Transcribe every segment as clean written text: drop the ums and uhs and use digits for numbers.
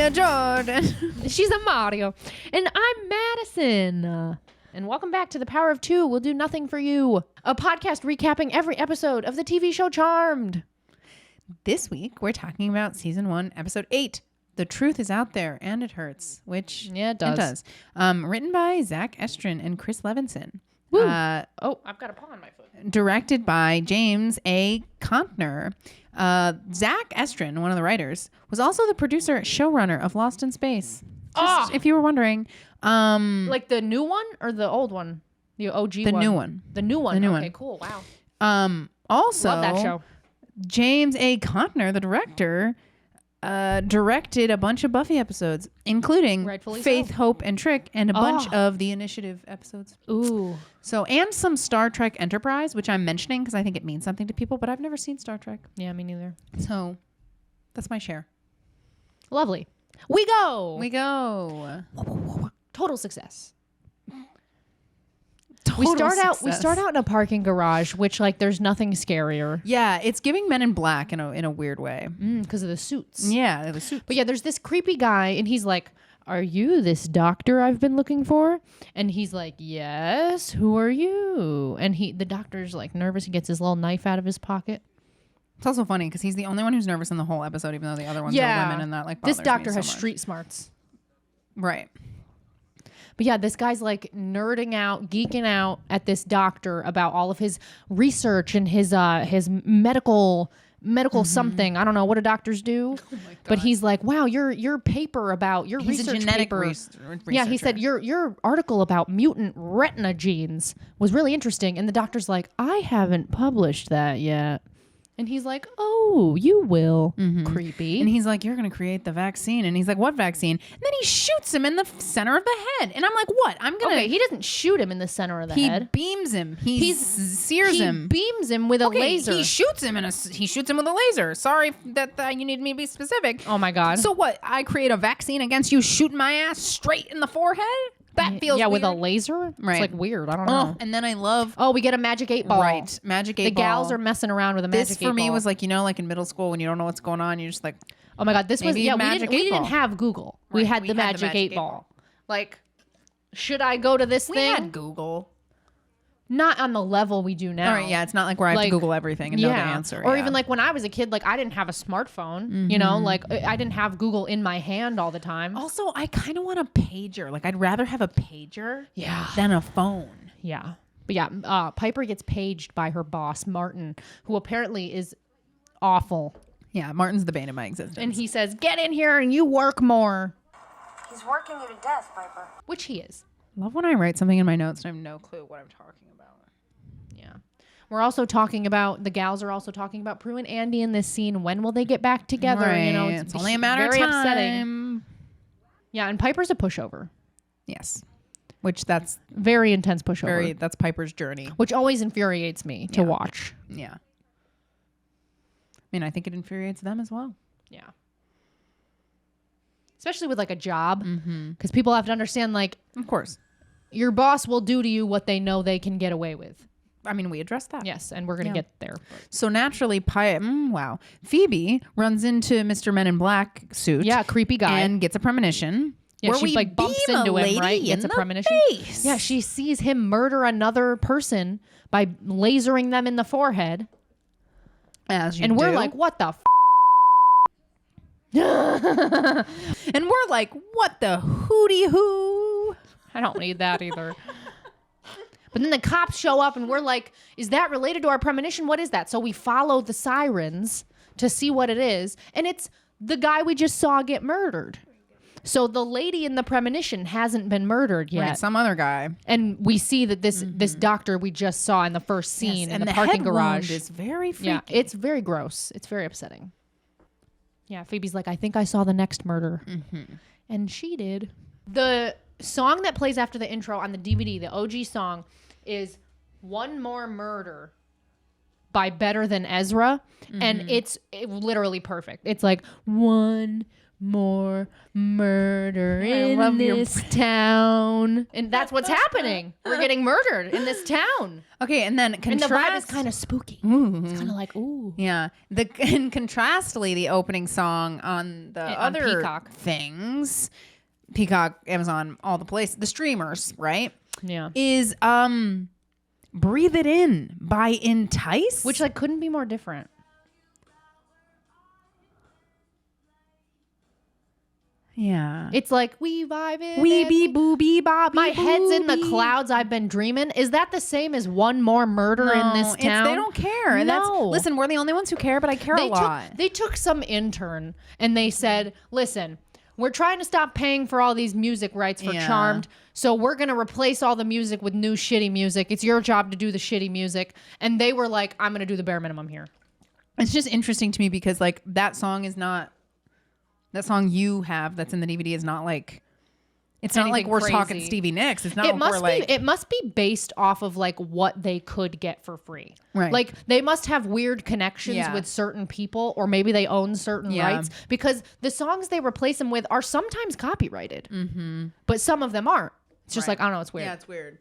a Jordan. She's a Mario. And I'm Madison. And welcome back to The Power of Two. We'll do nothing for you. A podcast recapping every episode of the TV show Charmed. This week, we're talking about season 1, episode 8. The truth is out there and it hurts, which it does. Written by Zach Estrin and Chris Levinson. Woo. I've got a paw on my foot. Directed by James A. Contner. Zach Estrin, one of the writers, was also the producer, showrunner of Lost in Space. Just if you were wondering. Like the new one or the old one? The OG one? The new one. The new one. Okay, cool. Wow. Also, love that show. James A. Contner, the director, directed a bunch of Buffy episodes, including Rightfully Faith, so. Hope, and Trick, and a bunch of the Initiative episodes. Ooh. So, and some Star Trek Enterprise, which I'm mentioning because I think it means something to people, but I've never seen Star Trek. Yeah, me neither. So, that's my share. Lovely. We go. Total success. We start out in a parking garage, which like there's nothing scarier. Yeah, it's giving Men in Black in a weird way. Because of the suits. Yeah, the suits. But yeah, there's this creepy guy and he's like, "Are you this doctor I've been looking for?" And he's like, "Yes, who are you?" And the doctor's like nervous. He gets his little knife out of his pocket. It's also funny because he's the only one who's nervous in the whole episode, even though the other ones are women, and that like bothers this doctor me so has much. street smarts. Right. But yeah, this guy's like nerding out, geeking out at this doctor about all of his research and his medical something. I don't know what do doctors do, but he's like, "Wow, your paper about your He's research a genetic paper." researcher. Yeah, he said your article about mutant retina genes was really interesting, and the doctor's like, "I haven't published that yet." And he's like, "Oh, you will." Creepy. And he's like, "You're going to create the vaccine." And he's like, "What vaccine?" And then he shoots him in the center of the head. And I'm like, "What? I'm going to..." Okay, he doesn't shoot him in the center of the head. He beams him. He sears him. He beams him with a laser. He shoots him with a laser. Sorry that you need me to be specific. Oh my God. So what? I create a vaccine against you shooting my ass straight in the forehead? That feels weird. With a laser? Right. It's like weird. I don't know. And then I love... Oh, we get a magic 8 ball. Right. Magic 8 ball. The gals are messing around with a magic 8 ball. This for me was like, like in middle school when you don't know what's going on, you're just like... Oh my God. This was... Yeah, we didn't have Google. Right, we had the magic 8 ball. Like, should I go to this thing? We had Google. Not on the level we do now. All right, yeah, it's not like where I have to Google everything and know the answer. Or even like when I was a kid, like I didn't have a smartphone, like I didn't have Google in my hand all the time. Also, I kind of want a pager. Like I'd rather have a pager than a phone. Yeah. But yeah, Piper gets paged by her boss, Martin, who apparently is awful. Yeah, Martin's the bane of my existence. And he says, "Get in here and you work more." He's working you to death, Piper. Which he is. Love when I write something in my notes and I have no clue what I'm talking about. Yeah. We're also talking about, the gals are also talking about Prue and Andy in this scene. When will they get back together? Right. It's only a matter of time. Upsetting. Yeah, and Piper's a pushover. Yes. Which that's... Very intense pushover. That's Piper's journey. Which always infuriates me to watch. Yeah. I mean, I think it infuriates them as well. Yeah. Especially with like a job. Because people have to understand, like... Of course. Your boss will do to you what they know they can get away with. I mean, we addressed that. Yes, and we're going to get there. So naturally, Phoebe runs into Mr. Men in Black suit. Yeah, creepy guy. And gets a premonition. Yeah, she like bumps into him, right? Gets a premonition. Face. Yeah, she sees him murder another person by lasering them in the forehead. As you and do. We're like, what the f***? And we're like, what the hootie hoo? I don't need that either. But then the cops show up and we're like, is that related to our premonition? What is that? So we follow the sirens to see what it is. And it's the guy we just saw get murdered. So the lady in the premonition hasn't been murdered yet. Right, some other guy. And we see that this doctor we just saw in the first scene in the parking garage is very freaky. Yeah, it's very gross. It's very upsetting. Yeah, Phoebe's like, I think I saw the next murder. And she did. The song that plays after the intro on the DVD, the OG song, is One More Murder by Better Than Ezra. And it's literally perfect. It's like, one more murder in love your- this town. And that's what's happening. We're getting murdered in this town. Okay, and then And the vibe is contrast. kind of spooky. Ooh. It's kind of like, ooh. Yeah. And contrastly, the opening song on the On other Peacock. things, Peacock, Amazon, all the places, the streamers, right? Yeah. Is Breathe It In by Entice. Which like couldn't be more different. yeah. It's like we vibe it. Wee bee booby bobby. My head's in the boobie. clouds. I've been dreaming. Is that the same as one more murder in this it's- town? They don't care. No. Listen, we're the only ones who care, but I care a lot. They took some intern and they said, listen, we're trying to stop paying for all these music rights for Yeah. Charmed. So we're going to replace all the music with new shitty music. It's your job to do the shitty music. And they were like, I'm going to do the bare minimum here. It's just interesting to me because like that song you have that's in the DVD is not like, it's not like Anything we're crazy. talking Stevie Nicks. It's not It like must we're be. like, It must be based off of like what they could get for free. Right. Like they must have weird connections Yeah. with certain people, or maybe they own certain Yeah. rights because the songs they replace them with are sometimes copyrighted, but some of them aren't. It's just Right. like I don't know. It's weird. yeah, it's weird.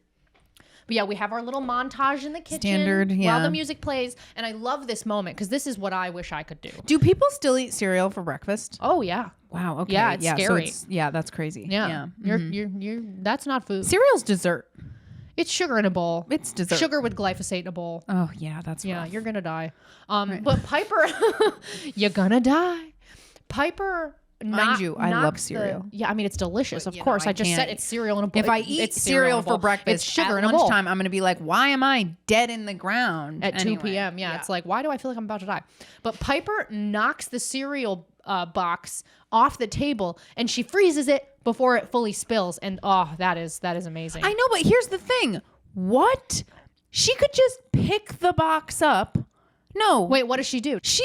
But yeah, we have our little montage in the kitchen Standard, while yeah. the music plays, and I love this moment because this is what I wish I could do. Do people still eat cereal for breakfast? Oh yeah, Wow. Okay. Yeah, it's so scary. that's crazy. yeah. You're that's not food. Cereal's dessert. It's sugar in a bowl. It's dessert. Sugar with glyphosate in a bowl. Oh yeah, that's Yeah, rough. you're gonna die. But Piper, you're gonna die. Piper, Mind you, I love knocks cereal. Yeah, I mean it's delicious. Of you know, course, I I just said can't- it's cereal in a bowl. If I eat It's cereal in a for bowl. breakfast it's sugar at in a bowl lunchtime, I'm going to be like, why am I dead in the ground at 2 anyway? p.m. Yeah, it's like why do I feel like I'm about to die? But Piper knocks the cereal box off the table and she freezes it before it fully spills. And oh, that is amazing. I know, but here's the thing. What? She could just pick the box up. No. Wait, what does she do? She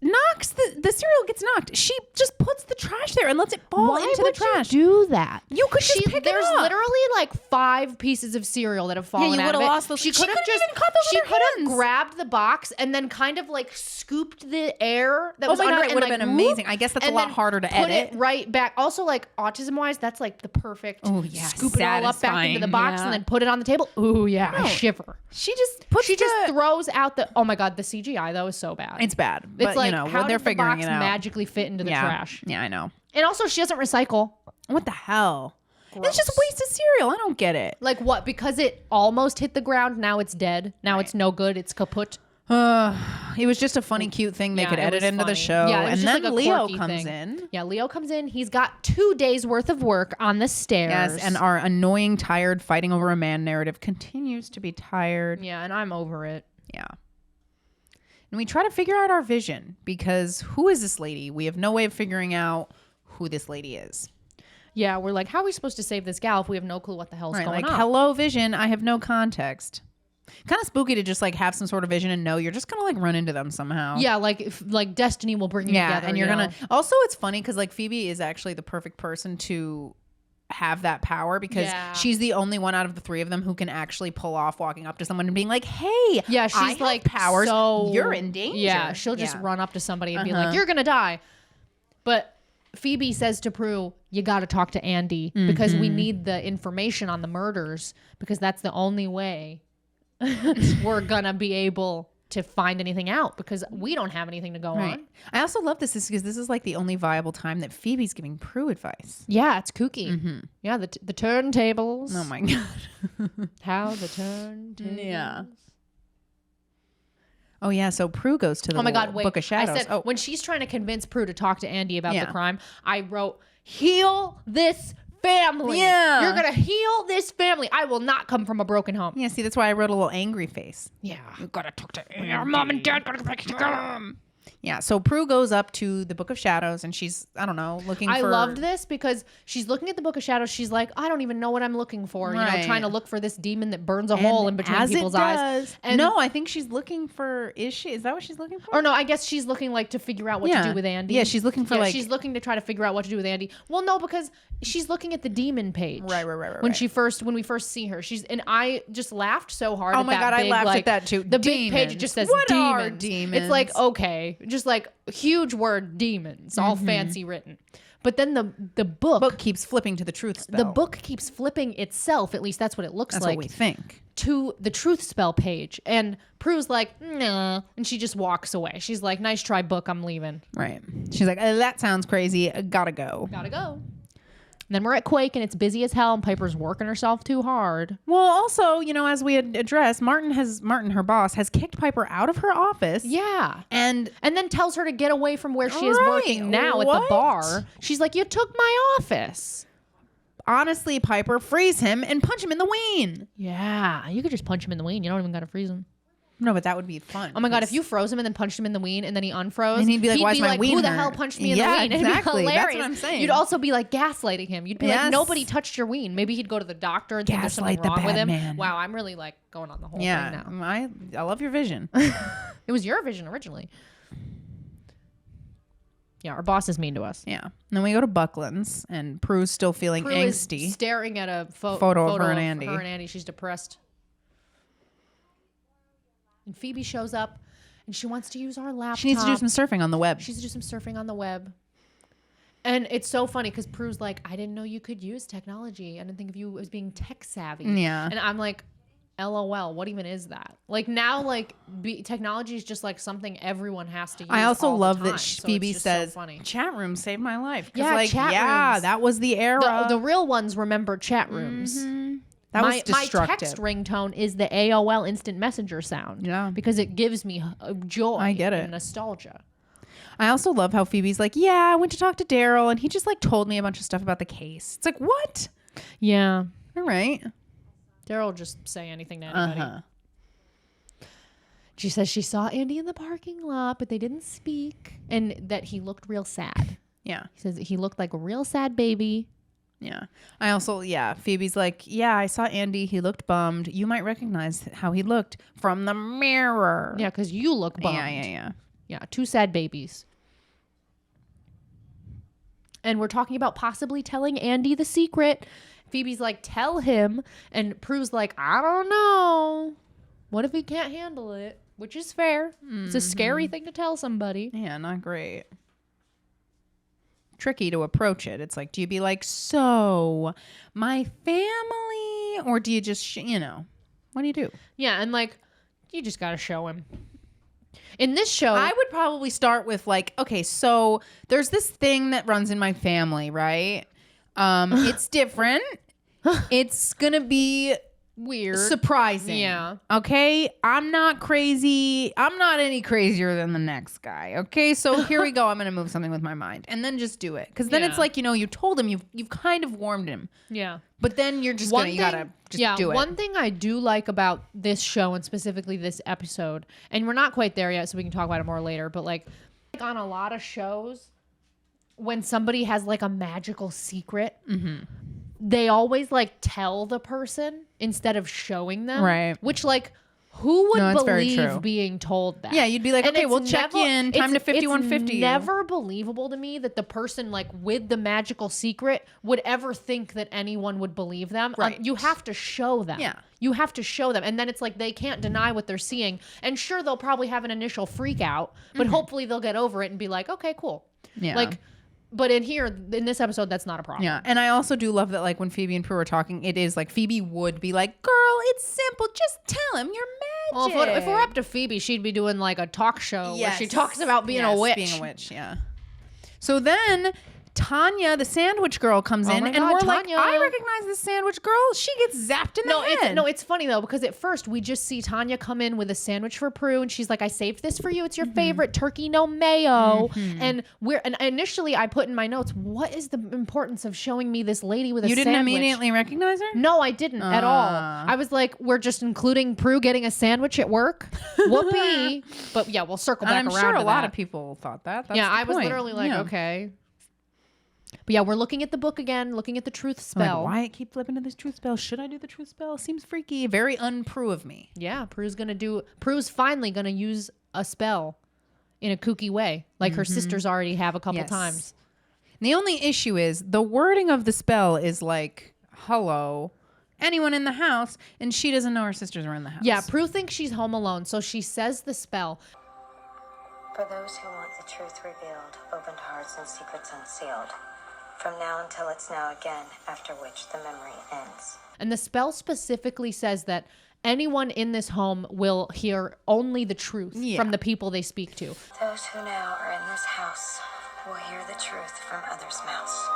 knocks the cereal gets knocked. She just puts the trash there and lets it fall into the trash. You do that? You could just pick it There's up. literally like 5 pieces of cereal that have fallen you out would've of it. lost those- She she could have couldn't just even caught those she with her could have hands. grabbed the box and then kind of like scooped the air that Oh was my God, under it and, would've like, been amazing. I guess that's a and lot then harder to put edit. it right back. Also, like autism wise, that's like the perfect. Oh, yeah, scoop it all up back into the satisfying, box yeah. and then put it on the table. Ooh yeah, I No. shiver. She just puts She just throws out the. Oh my God, the CGI though is so bad. It's bad. But It's like you know, how when they're did the figuring box it out. magically fit into the trash? Yeah, I know. And also, she doesn't recycle. What the hell? Gross. It's just a waste of cereal. I don't get it. Like what? Because it almost hit the ground. Now it's dead. Now it's no good. It's kaput. It was just a funny, cute thing they Yeah, could it edit was into the funny. show. Yeah, it was and just then like a Leo quirky comes thing. in. Yeah, Leo comes in. He's got 2 days worth of work on the stairs. Yes, and our annoying, tired, fighting over a man narrative continues to be tired. yeah, and I'm over it. Yeah. And we try to figure out our vision because who is this lady? We have no way of figuring out who this lady is. Yeah, we're like, how are we supposed to save this gal if we have no clue what the hell's Right, going like, on? hello, vision. I have no context. Kind of spooky to just like have some sort of vision and know you're just gonna like run into them somehow. Yeah, like like destiny will bring you Yeah, together. and you're you gonna. know? Also, it's funny because like Phoebe is actually the perfect person to have that power because Yeah. she's the only one out of the 3 of them who can actually pull off walking up to someone and being like, "Hey, Yeah, I she's have like powers. So, You're in danger." Yeah, she'll just Yeah. run up to somebody and be Uh-huh. like, "You're gonna die." But Phoebe says to Prue, "You got to talk to Andy because we need the information on the murders because that's the only way we're gonna be able to find anything out because we don't have anything to go Right. on." I also love this because this is like the only viable time that Phoebe's giving Prue advice. Yeah, it's kooky. Yeah, the turntables. Oh my god. How the turntables. Yeah. Oh yeah, so Prue goes to the Oh my God, wait. Book of Shadows. I said, when she's trying to convince Prue to talk to Andy about Yeah. the crime, I wrote, heal this family. Yeah. You're going to heal this family. I will not come from a broken home. yeah, see, that's why I wrote a little angry face. Yeah. You gotta talk to your mom and dad. Gotta back to Yeah, so Prue goes up to the Book of Shadows and she's, I don't know, looking I for. loved this because she's looking at the Book of Shadows. She's like, I don't even know what I'm looking for. You know, Right. trying to look for this demon that burns a And hole in between as it people's eyes. does- And no, I think she's looking for. Is that what she's looking for? Or no, I guess she's looking like to figure out what to Yeah. do with Andy. Yeah, she's looking for, like- she's looking to try to figure out what to do with Andy. Well, no, because she's looking at the demon page. Right. When we first see her, and I just laughed so hard. Oh at my that God, I big, laughed at like, that too. The big page Demons. just says What demons. are demons? It's like, okay, okay, just like huge word demons, all fancy written. But then the book keeps flipping to the truth spell. The book keeps flipping itself, at least that's what it looks That's like. what we think. To the truth spell page. And Prue's like, nah. And she just walks away. She's like, nice try, book. I'm leaving. Right. She's like, that sounds crazy. Gotta go. Gotta go. And then we're at Quake and it's busy as hell and Piper's working herself too hard. Well, also, as we had addressed, Martin, her boss, has kicked Piper out of her office. Yeah. And then tells her to get away from where she is working now at the bar. She's like, you took my office. Honestly, Piper, freeze him and punch him in the ween. Yeah. You could just punch him in the ween. You don't even got to freeze him. No, but that would be fun. Oh my God, if you froze him and then punched him in the ween and then he unfroze, and he'd be like, why is my ween who the hurt? hell punched me in the ween? Exactly. It'd be hilarious. That's what I'm saying. You'd also be like gaslighting him. You'd be Yes. like, nobody touched your ween. Maybe he'd go to the doctor and think there's something Gaslight the wrong with bad him. man. Wow, I'm really like going on the whole thing Yeah, now. I love your vision. It was your vision originally. Yeah, our boss is mean to us. Yeah. And then we go to Buckland's and Prue's still feeling Prue angsty. is staring at a Photo of her and Andy. Her and Andy. She's depressed. And Phoebe shows up and she wants to use our laptop. She needs to do some surfing on the web. She needs to do some surfing on the web. And it's so funny because Prue's like, I didn't know you could use technology. I didn't think of you as being tech savvy. Yeah. And I'm like, LOL, what even is that? Like now, like technology is just like something everyone has to use. I also all love the time. that So Phoebe it's just so says, funny. chat room saved my life. Yeah, chat rooms. that was the era. The real ones remember chat rooms. That was My destructive. text ringtone is the AOL Instant Messenger sound. Yeah. Because it gives me joy. I get it. And nostalgia. I also love how Phoebe's like, yeah, I went to talk to Daryl and he just like told me a bunch of stuff about the case. It's like, what? Yeah. All right. Daryl will just say anything to anybody. Uh-huh. She says she saw Andy in the parking lot, but they didn't speak. And that he looked real sad. Yeah. He says he looked like a real sad baby. Yeah. I also, Phoebe's like, yeah, I saw Andy. He looked bummed. You might recognize how he looked from the mirror. Yeah, because you look bummed. Yeah. Yeah, two sad babies. And we're talking about possibly telling Andy the secret. Phoebe's like, tell him. And Prue's like, I don't know. What if he can't handle it? Which is fair. It's a scary thing to tell somebody. Yeah, not great. Tricky to approach it. It's like, do you be like, so my family, or do you just, what do you do? Yeah, and like, you just got to show him. In this show, I would probably start with like, okay, so there's this thing that runs in my family, right? It's different. It's gonna be weird. surprising. Yeah. Okay. I'm not crazy. I'm not any crazier than the next guy. Okay. So here we go. I'm going to move something with my mind and then just do it. Cause then it's like, you told him, you've kind of warmed him, Yeah. but then you're just you gotta just do it. One thing I do like about this show and specifically this episode, and we're not quite there yet, so we can talk about it more later, but like on a lot of shows, when somebody has like a magical secret, they always like tell the person instead of showing them. Right. Which like, who would No, that's very true. believe being told that? Yeah, you'd be like, And okay, it's we'll check in. Time to 5150. It's never believable to me that the person like with the magical secret would ever think that anyone would believe them. Right. You have to show them. Yeah. You have to show them. And then it's like they can't deny what they're seeing. And sure, they'll probably have an initial freak out, but hopefully they'll get over it and be like, okay, cool. Yeah. Like, but in this episode, that's not a problem. Yeah. And I also do love that, like, when Phoebe and Prue are talking, it is like Phoebe would be like, girl, it's simple. Just tell him you're magic. Well, if we're up to Phoebe, she'd be doing like a talk show where she talks about being a witch. Being a witch, yeah. So then Tanya, the sandwich girl, comes in, my and God, we're Tanya. like, I recognize this sandwich girl. She gets zapped in the head. It's funny though, because at first we just see Tanya come in with a sandwich for Prue, and she's like, I saved this for you. It's your favorite turkey, no mayo. And initially I put in my notes, what is the importance of showing me this lady with a sandwich? You didn't immediately recognize her? No, I didn't at all. I was like, we're just including Prue getting a sandwich at work. Whoopee. But yeah, we'll circle back And I'm around sure to a lot that. of people thought that. That's Yeah, the I was point. literally like, Yeah. okay. But yeah, we're looking at the book again, looking at the truth I'm like, spell. why I keep flipping to this truth spell? Should I do the truth spell? Seems freaky. Very un-Prue of me. Yeah, Prue's finally gonna use a spell in a kooky way, like her sisters already have a couple Yes. times. And the only issue is the wording of the spell is like, hello, anyone in the house, and she doesn't know her sisters are in the house. Yeah, Prue thinks she's home alone, so she says the spell. For those who want the truth revealed, opened hearts and secrets unsealed. From now until it's now again, after which the memory ends. And the spell specifically says that anyone in this home will hear only the truth from the people they speak to. Those who now are in this house will hear the truth from others' mouths.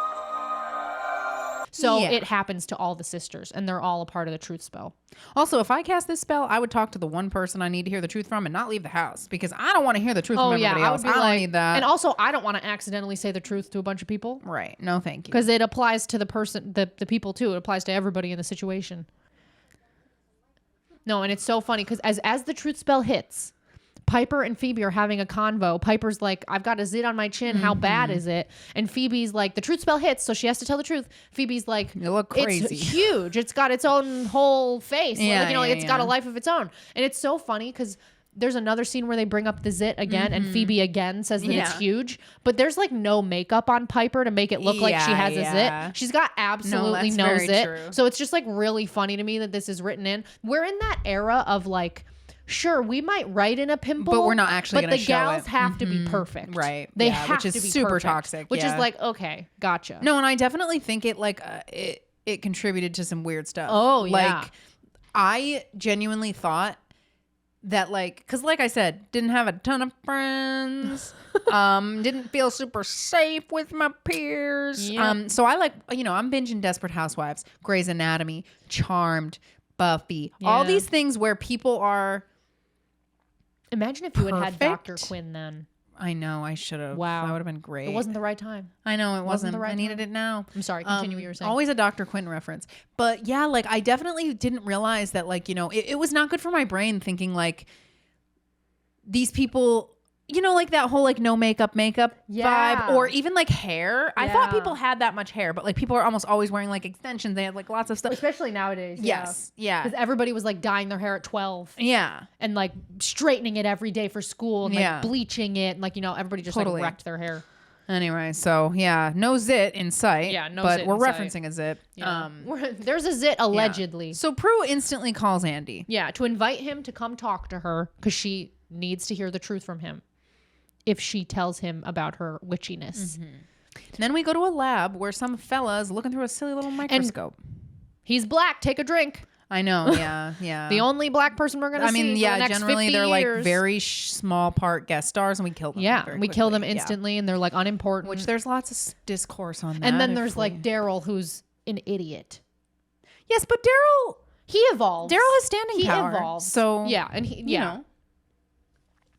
So it happens to all the sisters, and they're all a part of the truth spell. Also, if I cast this spell, I would talk to the one person I need to hear the truth from and not leave the house because I don't want to hear the truth from everybody else. I don't need that. And also, I don't want to accidentally say the truth to a bunch of people. Right. No, thank you. Because it applies to the person, the people too. It applies to everybody in the situation. No, and it's so funny because as the truth spell hits, Piper and Phoebe are having a convo. Piper's like, I've got a zit on my chin. How bad is it? And Phoebe's like, the truth spell hits, so she has to tell the truth. Phoebe's like, you look crazy. It's huge. It's got its own whole face. Yeah, it's got a life of its own. And it's so funny because there's another scene where they bring up the zit again and Phoebe again says that it's huge. But there's like no makeup on Piper to make it look like she has a zit. She's got absolutely no zit. True. So it's just like really funny to me that this is written in. We're in that era of like, sure, we might write in a pimple, but we're not actually going to show it. But the gals have to be perfect. Right. They have which to is be super perfect, toxic. Which is like, okay, gotcha. No, and I definitely think it like it contributed to some weird stuff. Oh, yeah. Like I genuinely thought that like, cause like I said, didn't have a ton of friends, didn't feel super safe with my peers. Yep. So I like, I'm binging Desperate Housewives, Grey's Anatomy, Charmed, Buffy, all these things where people are. Imagine if you had Dr. Perfect. Quinn then. I know, I should have. Wow. That would have been great. It wasn't the right time. I know it wasn't. the right I needed time. it now. I'm sorry, continue what you were saying. Always a Dr. Quinn reference. But yeah, like I definitely didn't realize that like, it was not good for my brain thinking like these people, like that whole like no makeup vibe or even like hair. I thought people had that much hair, but like people are almost always wearing like extensions. They had like lots of stuff. Especially nowadays. Yes. Yeah. Because everybody was like dyeing their hair at 12. Yeah. And like straightening it every day for school and like bleaching it. And like, everybody just like wrecked their hair. Anyway, so yeah, no zit in sight. Yeah, no but zit we're in referencing sight. a zit. Yeah. There's a zit allegedly. So Prue instantly calls Andy. Yeah, to invite him to come talk to her because she needs to hear the truth from him if she tells him about her witchiness. Then we go to a lab where some fella is looking through a silly little microscope. He's black. Take a drink. I know. Yeah. Yeah. The only black person we're going to see for the next generally 50 they're years. like very small part guest stars and we kill them. Yeah, very we kill them quickly. instantly and they're like unimportant. Which there's lots of discourse on that. And then there's like Daryl who's an idiot. Yes, but Daryl He evolves. Daryl has standing power. He evolves. So yeah, and he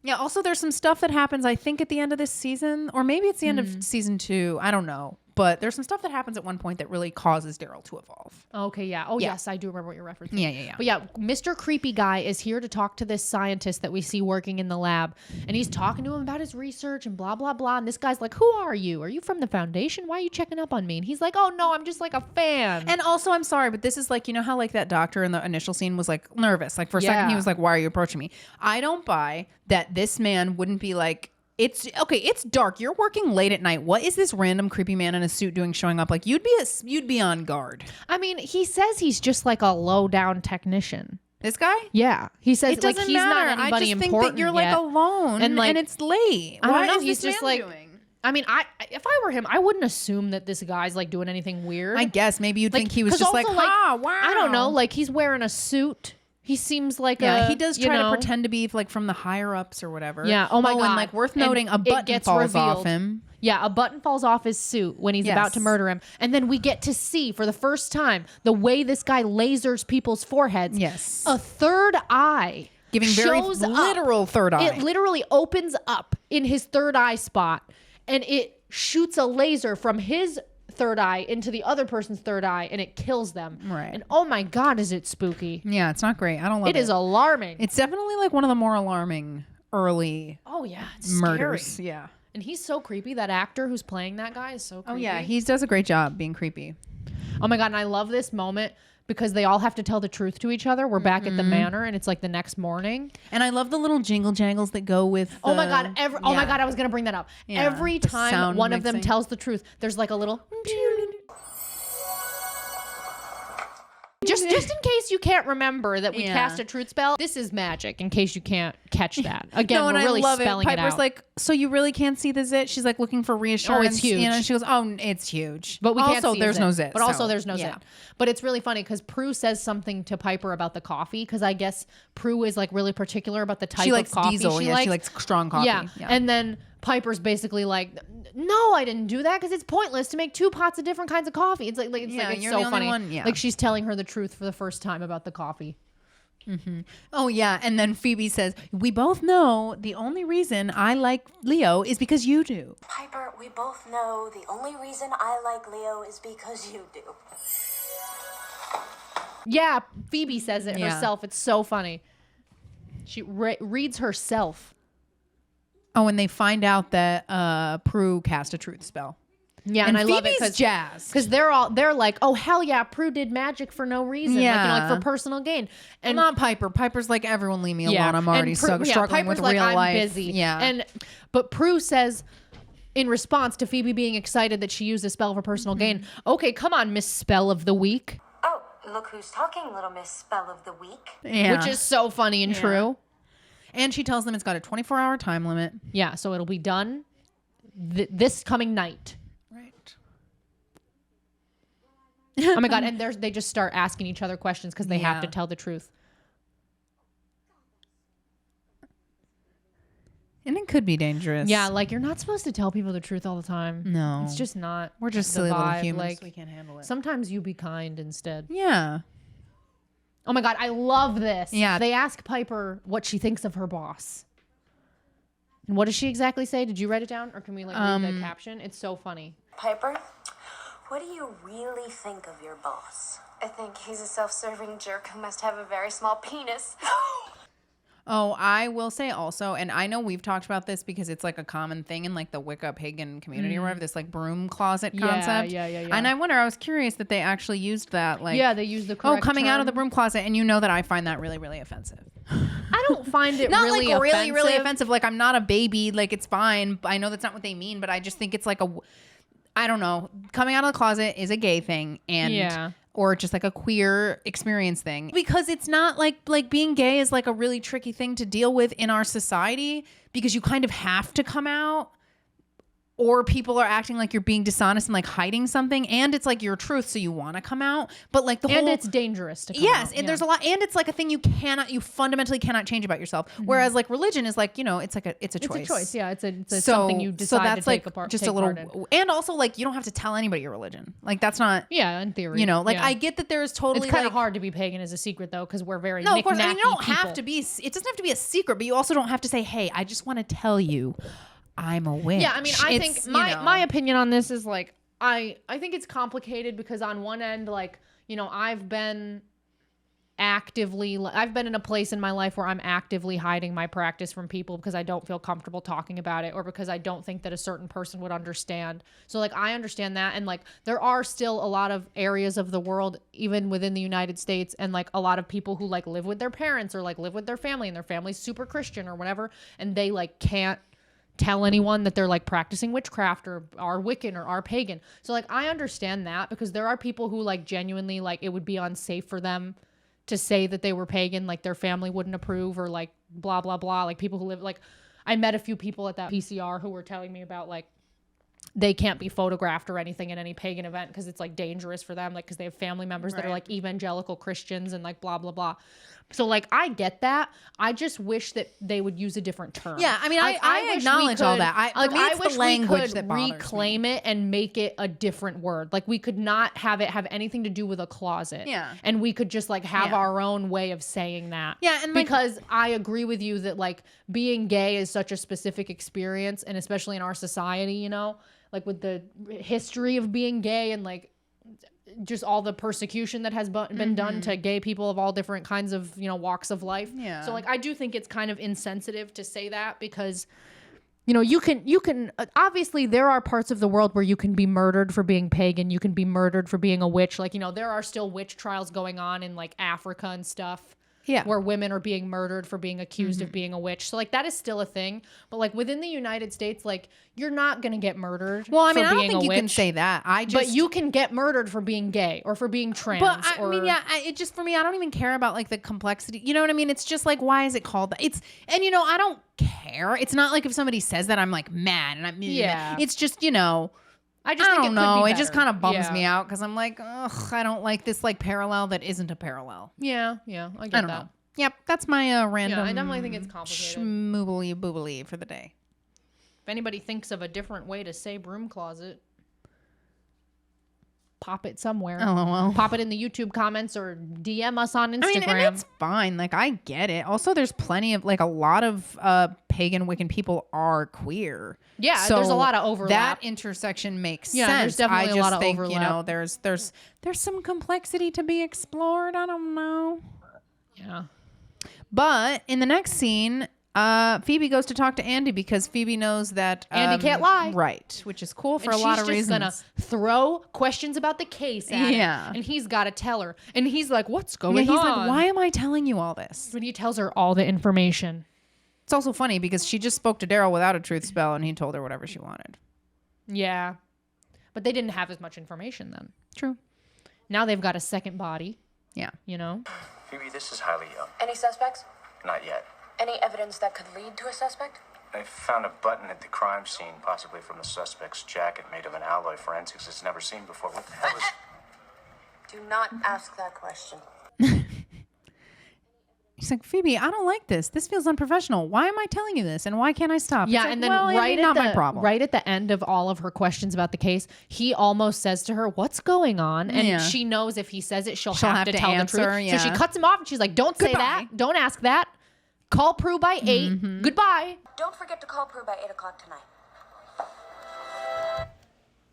Yeah, also there's some stuff that happens, I think, at the end of this season, or maybe it's the end of season 2. I don't know. But there's some stuff that happens at one point that really causes Daryl to evolve. Okay, yeah. Oh, yes, I do remember what you're referencing. Yeah. But yeah, Mr. Creepy Guy is here to talk to this scientist that we see working in the lab. And he's talking to him about his research and blah, blah, blah. And this guy's like, who are you? Are you from the Foundation? Why are you checking up on me? And he's like, oh, no, I'm just like a fan. And also, I'm sorry, but this is like, how like that doctor in the initial scene was like nervous. Like for a second, he was like, why are you approaching me? I don't buy that this man wouldn't be like, it's dark. You're working late at night. What is this random creepy man in a suit doing showing up? Like you'd be on guard. I mean, he says he's just like a low down technician. This guy? Yeah. He says it doesn't like he's matter. not anybody I just important think that you're like yet. alone and it's late. I don't know. What is He's this just man like doing? I mean, if I were him, I wouldn't assume that this guy's like doing anything weird. I guess maybe you'd Like, think he was 'cause just also, like, wow. I don't know. Like he's wearing a suit. He seems like he does try to pretend to be like from the higher ups or whatever. Yeah. Oh my God. And like worth noting, And a button gets falls revealed. off him. Yeah, a button falls off his suit when he's about to murder him. And then we get to see for the first time the way this guy lasers people's foreheads. Yes. A third eye. Giving very shows up. literal third eye. It literally opens up in his third eye spot and it shoots a laser from his third eye into the other person's third eye and it kills them. Right. And oh my God, is it spooky. Yeah, it's not great. I don't love it. It is alarming. It's definitely like one of the more alarming early oh yeah, it's murders. scary. Yeah. And he's so creepy. That actor who's playing that guy is so creepy. Oh yeah, he does a great job being creepy. Oh my God, and I love this moment because they all have to tell the truth to each other. We're back at the manor and it's like the next morning. And I love the little jingle jangles that go with Oh my God, oh my God, I was going to bring that up. Yeah, Every the time sound one of them mixing. tells the truth, there's like a little Just in case you can't remember that we Yeah. cast a truth spell, this is magic. In case you can't catch that. Again, No, and we're really I love spelling it. it Piper's out. like, so you really can't see the zit? She's like looking for reassurance. huge. You know, she goes, oh, it's huge. But we can't also, see there's zit. no zit. But also, so, there's no yeah. zit. But it's really funny because Prue says something to Piper about the coffee because I guess Prue is like really particular about the type She likes of coffee diesel. she Yeah, likes. she likes strong coffee. Yeah. And then Piper's basically like, no, I didn't do that because it's pointless to make 2 pots of different kinds of coffee. It's like it's Yeah, like it's you're so the only funny. one- yeah. Like she's telling her the truth for the first time about the coffee. Oh, yeah. And then Phoebe says, we both know the only reason I like Leo is because you do. Piper, we both know the only reason I like Leo is because you do. Yeah, Phoebe says it Yeah. herself. It's so funny. She reads herself. Oh, and they find out that Prue cast a truth spell. Yeah, And and I love it Phoebe's jazzed. because they're like, oh hell yeah, Prue did magic for no reason, like, Yeah. for personal gain. And not Piper. Piper's like, everyone leave me alone. Yeah, I'm already and Prue- struggling Piper's with like, real I'm life. busy. Yeah. But Prue says, in response to Phoebe being excited that she used a spell for personal gain, okay, come on, Miss Spell of the Week, Oh, look who's talking, little Miss Spell of the Week. Yeah. which is so funny and true. And she tells them it's got a 24-hour time limit. Yeah, so it'll be done this coming night. Right. Oh my god! And they just start asking each other questions because they have to Yeah. tell the truth. And it could be dangerous. Yeah, like you're not supposed to tell people the truth all the time. No. It's just not. We're just the silly little vibe. humans. Like We can't handle it. sometimes you be kind instead. Yeah. Oh my god, I love this. Yeah. They ask Piper what she thinks of her boss. And what does she exactly say? Did you write it down, or can we like read the caption? It's so funny. Piper, what do you really think of your boss? I think he's a self-serving jerk who must have a very small penis. Oh, I will say also, and I know we've talked about this because it's like a common thing in like the Wicca pagan community or whatever, this like broom closet Yeah, concept. yeah. And I was curious that they actually used that like, Yeah, they use the correct coming out of the term. broom closet. And you know that I find that really, really offensive. I don't find it Not really like really, offensive. really offensive. Like I'm not a baby. Like it's fine. I know that's not what they mean, but I just think it's like I don't know. Coming out of the closet is a gay thing. And Yeah. or just like a queer experience thing, because it's not like being gay is like a really tricky thing to deal with in our society because you kind of have to come out or people are acting like you're being dishonest and like hiding something, and it's like your truth, so you want to come out, but like the And whole it's dangerous to come yes, out, and yeah. there's a lot, and it's like a thing you fundamentally cannot change about yourself. Whereas like religion is like, it's like it's a choice. It's a choice, yeah. It's something you decide that's to take like apart. just take a little, part in. and also like you don't have to tell anybody your religion. Like that's not, Yeah, in theory. like yeah. I get that there is totally It's kind like, of hard to be pagan as a secret though, because we're very no, of course. I mean, you don't knick-knacky have people. to be. It doesn't have to be a secret, but you also don't have to say, "Hey, I just want to tell you, I'm a witch." Yeah, I mean, I It's, think my opinion on this is like I think it's complicated because on one end, like I've been in a place in my life where I'm actively hiding my practice from people because I don't feel comfortable talking about it, or because I don't think that a certain person would understand. So like I understand that, and like there are still a lot of areas of the world, even within the United States, and like a lot of people who like live with their parents or like live with their family and their family's super Christian or whatever, and they like can't tell anyone that they're like practicing witchcraft or are Wiccan or are pagan. So like I understand that, because there are people who like genuinely like it would be unsafe for them to say that they were pagan, like their family wouldn't approve, or like blah blah blah, like people who live, like I met a few people at that PCR who were telling me about like they can't be photographed or anything at any pagan event because it's like dangerous for them, like because they have family members that are like evangelical Christians and like blah blah blah. So like I get that. I just wish that they would use a different term. Yeah, I mean, I wish we acknowledge all could- that. For like, me, it's wish the language we could that bothers me. reclaim it and make it a different word. Like we could not have it have anything to do with a closet. Yeah. And we could just like have Yeah. our own way of saying that. Yeah, and, like- because I agree with you that like being gay is such a specific experience, and especially in our society, like with the history of being gay and like just all the persecution that has been done to gay people of all different kinds of walks of life. Yeah. So like I do think it's kind of insensitive to say that, because you can obviously there are parts of the world where you can be murdered for being pagan, you can be murdered for being a witch, like there are still witch trials going on in like Africa and stuff. Yeah. where women are being murdered for being accused of being a witch. So like that is still a thing. But like within the United States, like you're not gonna get murdered. Well, I mean, for I don't being think a you witch, can say that. but you can get murdered for being gay or for being trans. But I mean, yeah, it just, for me, I don't even care about like the complexity. You know what I mean? It's just like, why is it called that? And you know, I don't care. It's not like if somebody says that, I'm like mad and I'm, Yeah. It's just, you know, I just think don't know. It just kind of bums Yeah. me out because I'm like, ugh, I don't like this like parallel that isn't a parallel. Yeah, I get I don't that. know. Yep, that's my random. Yeah, I definitely think it's complicated. Schmoobly boobly for the day. If anybody thinks of a different way to say broom closet, pop it somewhere. LOL. Pop it in the YouTube comments or DM us on Instagram. I mean, and it's fine. Like, I get it. Also, there's plenty of, like, a lot of pagan Wiccan people are queer. Yeah, so there's a lot of overlap. That intersection makes Yeah, sense. there's definitely I a just lot of think, overlap. you know, there's some complexity to be explored. I don't know. Yeah. But in the next scene, Phoebe goes to talk to Andy because Phoebe knows that Andy can't lie. Right, which is cool for And a lot she's of just reasons. gonna throw questions about the case at him, Yeah. and he's got to tell her. And he's like, "What's going Yeah, he's on?" like, why am I telling you all this? But he tells her all the information. It's also funny because she just spoke to Daryl without a truth spell and he told her whatever she wanted. Yeah, but they didn't have as much information then. True. Now they've got a second body. Yeah. You know. Phoebe, this is highly young. Any suspects? Not yet. Any evidence that could lead to a suspect? I found a button at the crime scene, possibly from the suspect's jacket, made of an alloy forensics it's never seen before. What the hell is... Do not ask that question. He's like, Phoebe, I don't like this. This feels unprofessional. Why am I telling you this? And why can't I stop? Yeah, It's like, and then well, right not at my problem. right at the end of all of her questions about the case, he almost says to her, "What's going on?" And Yeah. she knows if he says it, she'll She'll have to tell answer, the truth. yeah. So she cuts him off, and she's like, "Don't say Goodbye. that. Don't ask that. Call Prue by 8. Mm-hmm. Goodbye. Don't forget to call Prue by 8 o'clock tonight.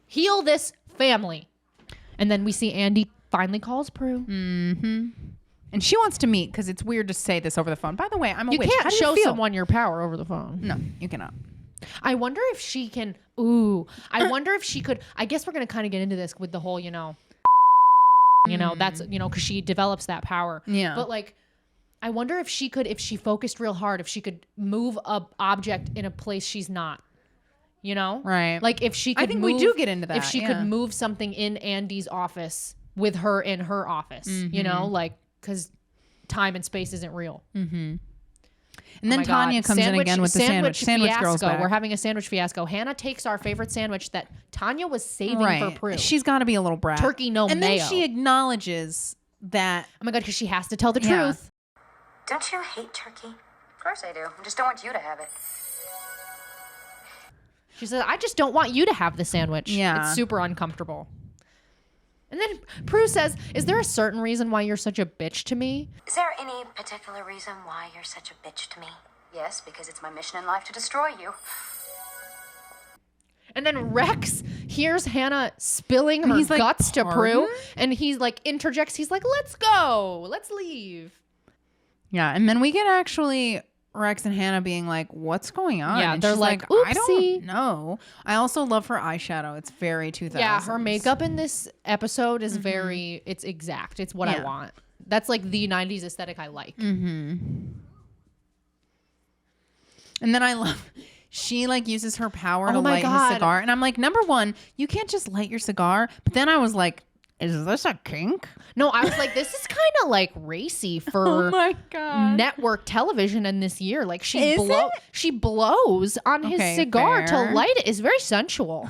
Heal this family." And then we see Andy finally calls Prue. And she wants to meet because it's weird to say this over the phone. By the way, I'm a You witch. can't How do show you feel? someone your power over the phone. No, you cannot. I wonder if she can. Ooh, I wonder if she could. I guess we're gonna kind of get into this with the whole, that's because she develops that power. Yeah. But like, I wonder if she could, if she focused real hard, if she could move a object in a place she's not. Right. Like if she could. I think we do get into that, If she yeah. could move something in Andy's office with her in her office, like because time and space isn't real. And then Oh my Tanya God. comes in again with the sandwich. Sandwich girl's fiasco. back. We're having a sandwich fiasco. Hannah takes our favorite sandwich that Tanya was saving for Prue. She's got to be a little brat. Turkey, no and mayo. then she acknowledges that. Oh my God, because she has to tell the Yeah. truth. Don't you hate turkey? Of course I do. I just don't want you to have it. She says, "I just don't want you to have the sandwich. Yeah. It's super uncomfortable." And then Prue says, "Is there a certain reason why you're such a bitch to me?" Is there any particular reason why you're such a bitch to me? Yes, because it's my mission in life to destroy you. And then Rex hears Hannah spilling her he's like, guts to "Pardon?" Prue. And he's like, interjects. He's like, "Let's go. Let's leave." Yeah, and then we get actually Rex and Hannah being like, "What's going on?" Yeah, and they're she's like, "I "Oopsie." don't know." I also love her eyeshadow. It's very 2000s. Yeah, her makeup in this episode is very, it's exact. It's what I Yeah. want. That's like the 90s aesthetic I like. And then I love. She like uses her power to Oh my light his God. cigar, and I'm like, number one, you can't just light your cigar. But then I was like, is this a kink? No, I was like, this is kind of like racy for Oh my God. network television in this year. Like Is it? she blows on his Okay, cigar fair. to light it. Is very sensual.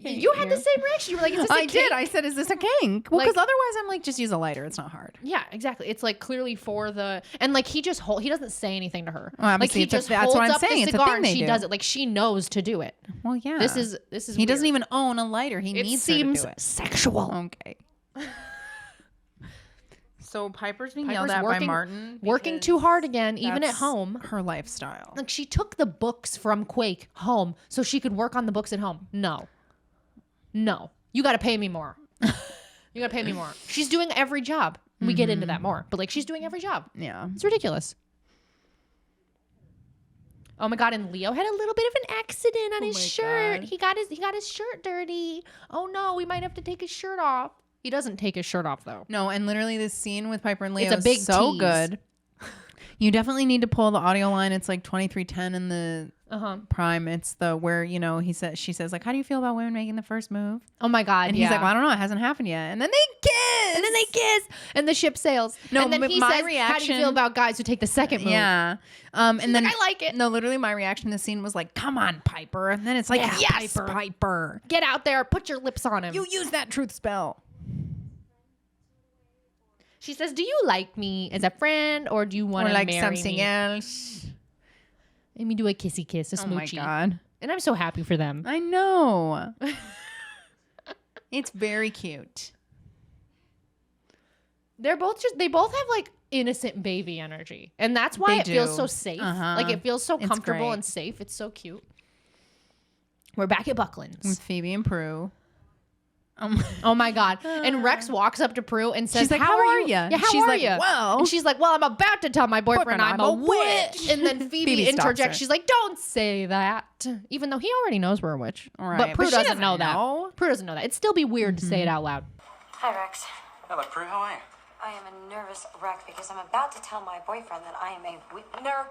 You had the same reaction. You were like, is this a I did. kink? I said, is this a kink? Well, Like- because otherwise I'm like, just use a lighter. It's not hard. Yeah, exactly. It's like clearly for the, and like he doesn't say anything to her. Well, like obviously he it's a- just that's holds what I'm up saying. the It's a cigar thing and they she do. does it. Like she knows to do it. Well, yeah. This is He doesn't weird. even own a lighter. He It needs seems her to do it. sexual. Okay. So Piper's being Piper's yelled at by working- Martin. Working because too hard again, even at that's home. Her lifestyle. Like she took the books from Quake home so she could work on the books at home. No. You got to pay me more. You got to pay me more. She's doing every job. We get into that more, but like she's doing every job. Yeah. It's ridiculous. Oh my God! And Leo had a little bit of an accident on his my shirt. God. He got his shirt dirty. Oh no! We might have to take his shirt off. He doesn't take his shirt off though. No, and literally this scene with Piper and Leo It's a big is so tease. good. You definitely need to pull the audio line. It's like 2310 in the Prime. It's the where, you know, she says like, how do you feel about women making the first move? Oh my God. And he's like, well, I don't know. It hasn't happened yet. And then they kiss. And the ship sails. No, and then but he my says, how do you reaction- feel about guys who take the second move? Yeah. And then like, I like it. No, literally my reaction to the scene was like, come on, Piper. And then it's like, Yeah, yes, Piper. Piper. Get out there. Put your lips on him. You use that truth spell. She says, do you like me as a friend or do you want Or to like marry something me? else. Let me do a kissy kiss, a Oh my smoochy. God. And I'm so happy for them. I know. It's very cute. They both have like innocent baby energy. And that's why They it feels do. so safe. Uh-huh. Like it feels so It's comfortable great. and safe. It's so cute. We're back at Buckland's. With Phoebe and Prue. Oh my God. And Rex walks up to Prue and says, She's like, how are you? ya?" Yeah, how She's are like, you? "Well." And she's like, well, I'm about to tell my boyfriend I'm a witch. witch. And then Phoebe Phoebe stops interjects. her. She's like, don't say that. Even though he already knows we're a witch. Right, But Prue but she doesn't doesn't know know. that. Prue doesn't know that. It'd still be weird to say it out loud. Hi, Rex. Hello, Prue. How are you? I am a nervous wreck because I'm about to tell my boyfriend that I am a winner.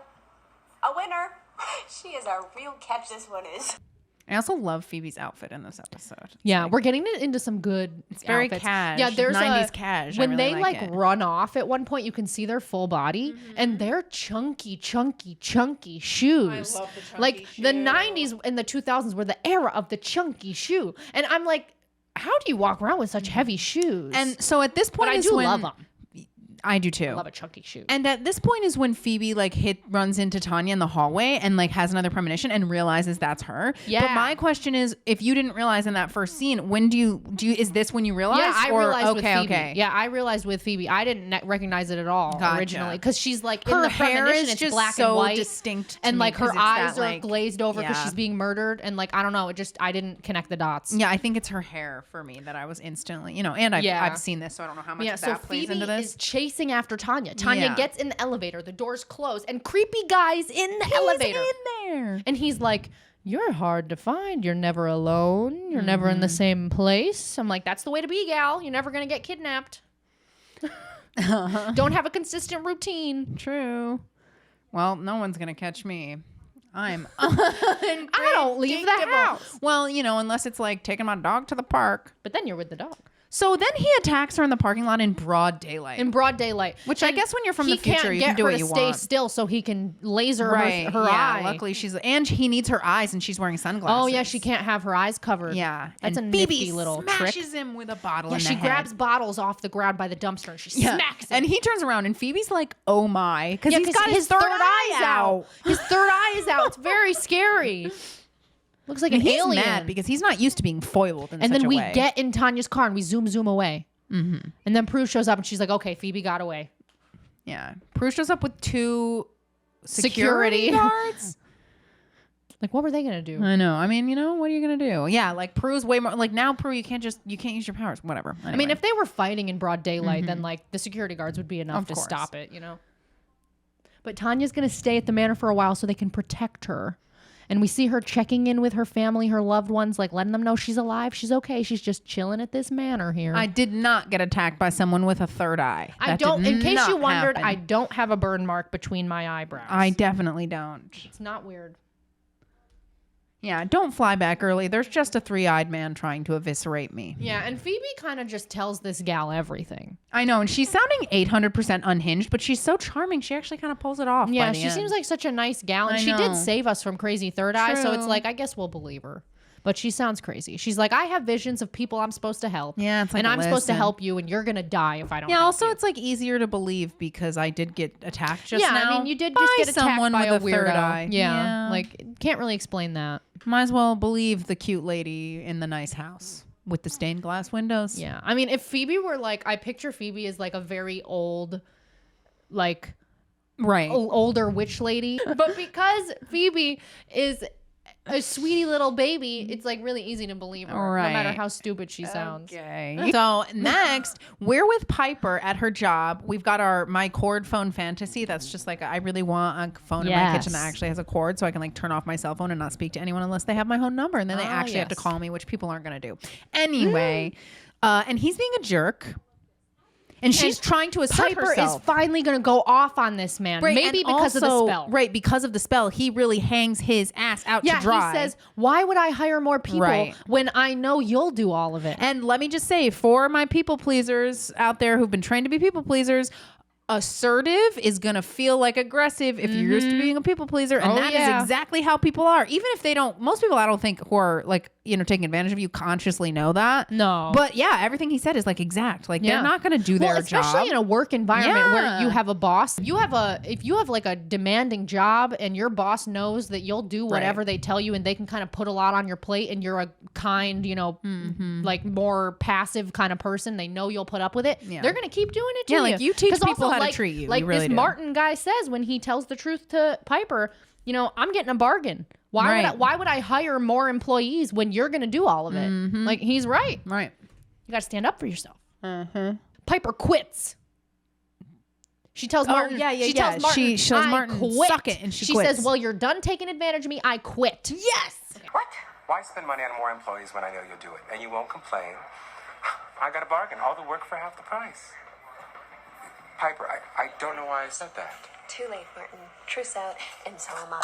A winner. She is a real catch, this one is. I also love Phoebe's outfit in this episode. Yeah, we're getting into some good. It's very outfits. cash, Yeah, there's 90s a cash. I When really they like it. run off at one point, you can see their full body, and they're chunky shoes. I love the chunky like the shoe. 90s and the 2000s were the era of the chunky shoe, and I'm like, how do you walk around with such heavy shoes? And so at this point but I is do when love them. I do too. I love a chunky shoe. And at this point is when Phoebe runs into Tanya in the hallway and has another premonition and realizes that's her. Yeah. But my question is, if you didn't realize in that first scene, when do you is this when you realize? Yeah, I or, realized with Phoebe. Okay. Yeah, I realized with Phoebe. I didn't recognize it at all Gotcha. originally because she's like in Her the hair premonition, is it's just black so and white, distinct to and me like her 'cause it's eyes that, are glazed over because yeah. she's being murdered, and I don't know. I didn't connect the dots. Yeah, I think it's her hair for me that I was instantly, and I've seen this, so I don't know how much Yeah, of so that plays Phoebe into this. is chasing after Tanya. Tanya Yeah. gets in the elevator, the doors close, and creepy guy's in the elevator. in there. And he's like, you're hard to find. You're never alone. You're never in the same place. I'm like, that's the way to be, gal. You're never going to get kidnapped. Don't have a consistent routine. True. Well, no one's gonna catch me. I'm I don't leave the unpredictable. house. Well, unless it's like taking my dog to the park. But then you're with the dog. So then he attacks her in the parking lot in broad daylight. In broad daylight. Which I And guess when you're from he the future, can't you get can do her what to you stay want. still so he can laser Right. her yeah. eye. Luckily and he needs her eyes and she's wearing sunglasses. Oh, yeah, she can't have her eyes covered. Yeah. That's and a Phoebe nifty little trick. smashes him with a bottle Yeah, in the she head. grabs bottles off the ground by the dumpster and she smacks him. And he turns around and Phoebe's like, oh my. Because Yeah, he's got his third eye out. His third eye is out. It's very scary. Looks like And an he's alien. mad because he's not used to being foiled in And such then a we way. get in Tanya's car and we zoom away. Mm-hmm. And then Prue shows up and she's like, okay, Phoebe got away. Yeah. Prue shows up with two Security. security guards. Like, what were they going to do? I know. I mean, what are you going to do? Yeah, like Prue's way more like now Prue, you can't use your powers. Whatever. I mean, if they were fighting in broad daylight, then like the security guards would be enough Of to course. stop it, But Tanya's going to stay at the manor for a while so they can protect her. And we see her checking in with her family, her loved ones, like letting them know she's alive. She's okay. She's just chilling at this manor here. I did not get attacked by someone with a third eye. I That don't, did in case not you wondered, happen. I don't have a burn mark between my eyebrows. I definitely don't. It's not weird. Yeah, don't fly back early. There's just a three-eyed man trying to eviscerate me. Yeah, and Phoebe kind of just tells this gal everything. I know, and she's sounding 800% unhinged, but she's so charming. She actually kind of pulls it off. Yeah, by the she end. seems like such a nice gal, and I she did know. save us from crazy third eye, so it's True. like, I guess we'll believe her. But she sounds crazy. She's like, I have visions of people I'm supposed to help. Yeah, it's like, and I'm supposed to listen. help you, and you're gonna die if I don't. Yeah, help also you. it's like easier to believe because I did get attacked just yeah, now. I mean, you did by just get attacked someone by with a a weirdo. third eye. Yeah, like can't really explain that. might as well believe the cute lady in the nice house with the stained glass windows. Yeah, I mean, if Phoebe were like, I picture Phoebe as like a very old, like Right. older witch lady, but because Phoebe is a sweetie little baby, it's like really easy to believe her, Right. no matter how stupid she sounds. Okay. So next, we're with Piper at her job. We've got my cord phone fantasy. That's just like, I really want a phone in my kitchen that Yes. actually has a cord so I can like turn off my cell phone and not speak to anyone unless they have my home number. And then they actually have to yes. call me, which people aren't going to do. Anyway, And he's being a jerk. And she's trying to assert Piper herself. is finally going to go off on this man. Right, Maybe and because of the also- spell. Right, because of the spell, he really hangs his ass out to dry. He says, why would I hire more people Right. when I know you'll do all of it? And let me just say, for my people pleasers out there who've been trained to be people pleasers, assertive is going to feel like aggressive if you're used to being a people pleaser. And that is exactly how people are. Even if they don't, most people I don't think who are like, taking advantage of you consciously know that. No. But yeah, everything he said is like exact. Like they're not going to do their job. Especially in a work environment where Yeah. you have a boss. If you have like a demanding job and your boss knows that you'll do whatever they tell you and they can kind of put a lot on your plate and you're a kind, like more passive kind of person, they know you'll put up with it. Yeah. They're going to keep doing it to Yeah, you. like you teach 'Cause people also, how to like- treat you. Like You really this do. Martin guy says when he tells the truth to Piper, I'm getting a bargain. Why would I hire more employees when you're going to do all of it? Like he's right. Right. You got to stand up for yourself. Piper quits. She tells Martin. She tells Martin. She tells "I Martin, quit." "Suck it," and she says, quits. "Well, you're done taking advantage of me. I quit." Yes. What? Why spend money on more employees when I know you'll do it? And you won't complain. I got a bargain. All the work for half the price. Piper, I don't know why I said that. Too late, Martin. Truce out, and so am I.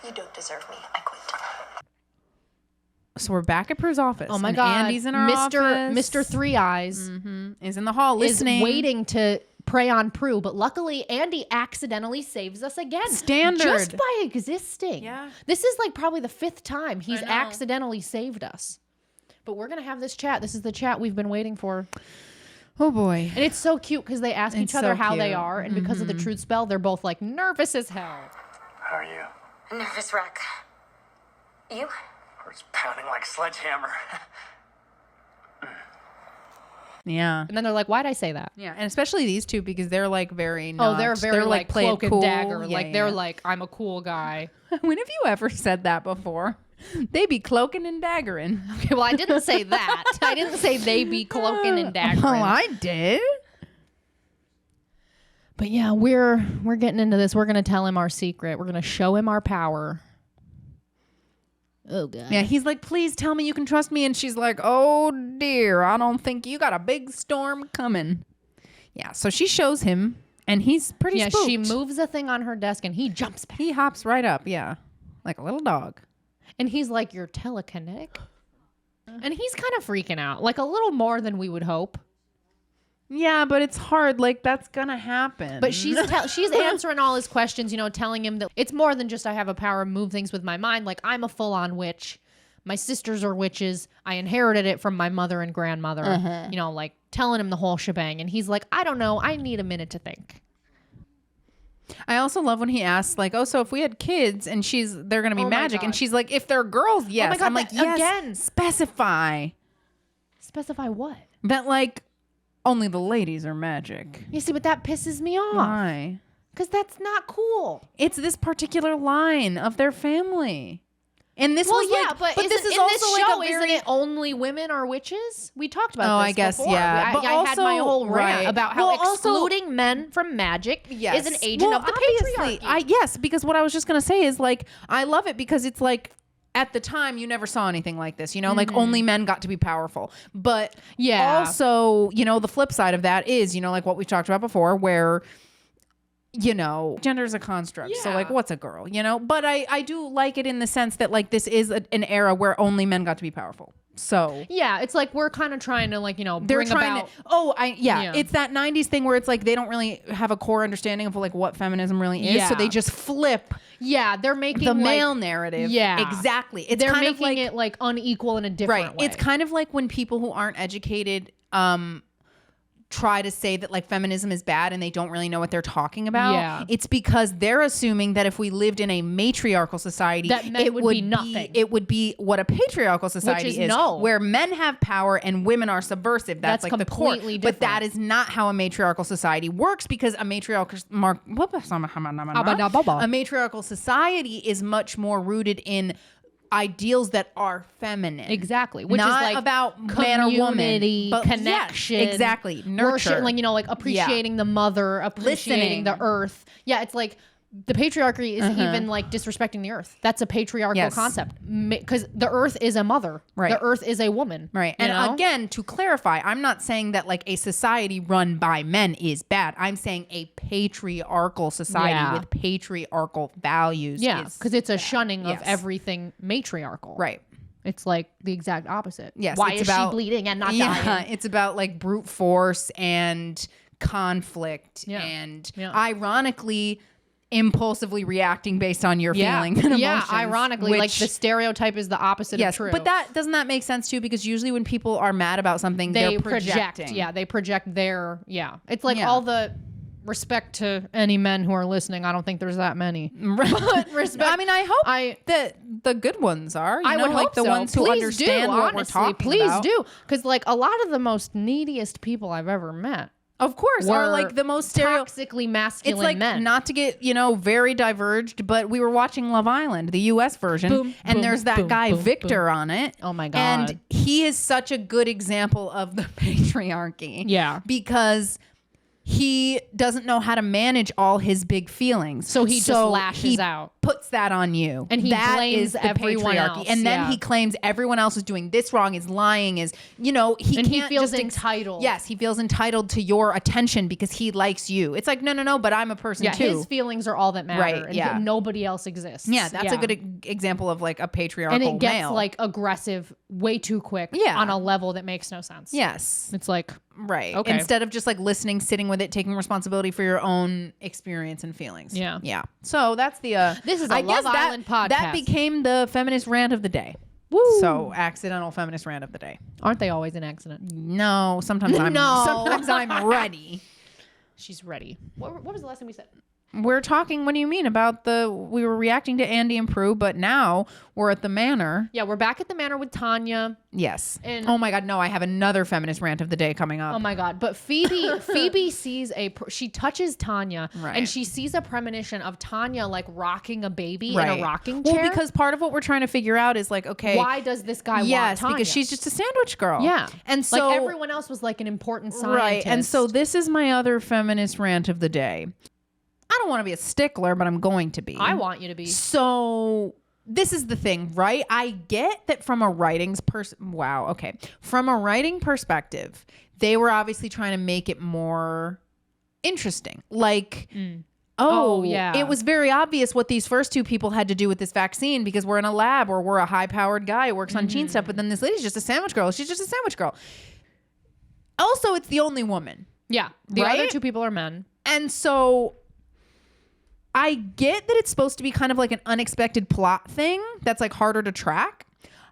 You don't deserve me. I quit. So we're back at Prue's office. Oh my and God, Andy's in our office. Mr. Three Eyes Is in the hall is listening. waiting to prey on Prue, but luckily Andy accidentally saves us again. Standard. Just by existing. Yeah. This is like probably the 5th time he's know. accidentally saved us. But we're gonna have this chat. This is the chat we've been waiting for. Oh boy. And it's so cute because they ask each It's other so how they cute. are, and because of the truth spell, they're both like nervous as hell. How are you? Nervous wreck. You? Heart's pounding like sledgehammer. Yeah. And then they're like, "Why'd I say that?" Yeah, and especially these two because they're like very. Oh, they're not- very like playing cloak and cool. dagger. Yeah, Like yeah. they're like, "I'm a cool guy." When have you ever said that before? They be cloaking and daggering. Okay, well, I didn't say that. I didn't say they be cloaking and daggering. Oh, I did. But yeah, we're getting into this. We're gonna tell him our secret. We're gonna show him our power. Oh god. Yeah, he's like, please tell me you can trust me. And she's like, oh dear, I don't think you got a big storm coming. Yeah, so she shows him and he's pretty Yeah, spooked. she moves a thing on her desk and he jumps back. He hops right up, yeah, like a little dog. And he's like, "You're telekinetic?" And he's kind of freaking out, like a little more than we would hope. Yeah, but it's hard. Like, that's gonna happen. But she's answering all his questions, telling him that it's more than just I have a power to move things with my mind. Like, I'm a full-on witch. My sisters are witches. I inherited it from my mother and grandmother. Like telling him the whole shebang. And he's like, I don't know. I need a minute to think. I also love when he asks, like, oh, so if we had kids and they're gonna be Oh my magic, and God. she's like, if they're girls, yes. my God, I'm like, that- yes, again. specify Specify what? that, like, only the ladies are magic. You see, but that pisses me off. Why? Because that's not cool. It's this particular line of their family. And this was like, but this is in also this like show, a very, isn't it only women are witches? We talked about Oh, this I guess, before. yeah. I But had my also- whole rant right. about how Well, also- excluding men from magic yes. is an agent Well, of the obviously, patriarchy. yes, because what I was just gonna say is like, I love it because it's like, at the time you never saw anything like this, like only men got to be powerful. But Yeah. also, the flip side of that is, like what we talked about before, where gender is a construct. So like, Yeah. what's a girl, But I do like it in the sense that like this is an era where only men got to be powerful. So Yeah, it's like we're kind of trying to they're bring trying about. to it's that 90s thing where it's like they don't really have a core understanding of like what feminism really is, so Yeah. they just flip Yeah, they're making the like, male narrative. Yeah. Exactly. It's They're kind making of like it like unequal in a different right. way. It's kind of like when people who aren't educated try to say that like feminism is bad and they don't really know what they're talking about. Yeah. It's because they're assuming that if we lived in a matriarchal society, That men it would be nothing. It would be what a patriarchal society is is, no. where men have power and women are subversive. That's like the core. completely But that different. is not how a matriarchal society works, because a matriarchal society is much more rooted in ideals that are feminine. Exactly, which not is like about man or woman, community, but connection, yes, exactly, nurture, worship, like appreciating the mother, appreciating Listening. the earth. Yeah, it's like the patriarchy is even like disrespecting the earth. That's a patriarchal concept because the earth is a mother. Right. The earth is a woman. Right. And again, to clarify, I'm not saying that like a society run by men is bad. I'm saying a patriarchal society with patriarchal values. Yeah. Because it's a bad. shunning of everything matriarchal. Right. It's like the exact opposite. Yes. Why is she bleeding and not dying? It's about like brute force and conflict and ironically impulsively reacting based on your feelings and emotions. Yeah, ironically, like the stereotype is the opposite of true. But doesn't that make sense too? Because usually when people are mad about something, they they're projecting. project. Yeah, they project their It's like all the respect to any men who are listening. I don't think there's that many. But respect. I mean, I hope that the good ones are. I would like hope the so. ones who Please understand do, what honestly, we're talking please about. do. Because like a lot of the most neediest people I've ever met. Of course, are like the most toxically masculine it's like, men. Not to get, very diverged, but we were watching Love Island, the US version, and there's that guy Victor on it. Oh my God. And he is such a good example of the patriarchy. Yeah. Because he doesn't know how to manage all his big feelings. So he just lashes out. Puts that on you. And he that blames is the everyone patriarchy. else. And then he claims everyone else is doing this wrong, is lying, is, he And can't he feels just entitled. Yes, he feels entitled to your attention because he likes you. It's like, no, but I'm a person too. His feelings are all that matter. Right, and nobody else exists. Yeah, that's a good example of like a patriarchal And it gets male. like aggressive way too quick on a level that makes no sense. Yes. It's like, right. Okay. Instead of just like listening, sitting with it, taking responsibility for your own experience and feelings. Yeah. Yeah. So that's the This is a Love Island podcast. That became the feminist rant of the day. woo. So accidental feminist rant of the day. Aren't they always an accident? No, sometimes sometimes I'm ready. She's ready. What was the last thing we said? We're talking, what do you mean about we were reacting to Andy and Prue, but now we're at the manor. Yeah, we're back at the manor with Tanya. Yes. And oh my God, no, I have another feminist rant of the day coming up. Oh my God. But Phoebe sees she touches Tanya and she sees a premonition of Tanya like rocking a baby in a rocking chair. Well, because part of what we're trying to figure out is like, okay. Why does this guy want Tanya? Because she's just a sandwich girl. Yeah. And so. Like everyone else was like an important scientist. Right. And so this is my other feminist rant of the day. I don't want to be a stickler, but I'm going to be. I want you to be. So this is the thing, right? I get that from a From a writing perspective, they were obviously trying to make it more interesting. Like, it was very obvious what these first two people had to do with this vaccine because we're in a lab or we're a high-powered guy who works on gene stuff, but then this lady's just a sandwich girl. She's just a sandwich girl. Also, it's the only woman. Yeah. The other two people are men. And so I get that it's supposed to be kind of like an unexpected plot thing that's like harder to track.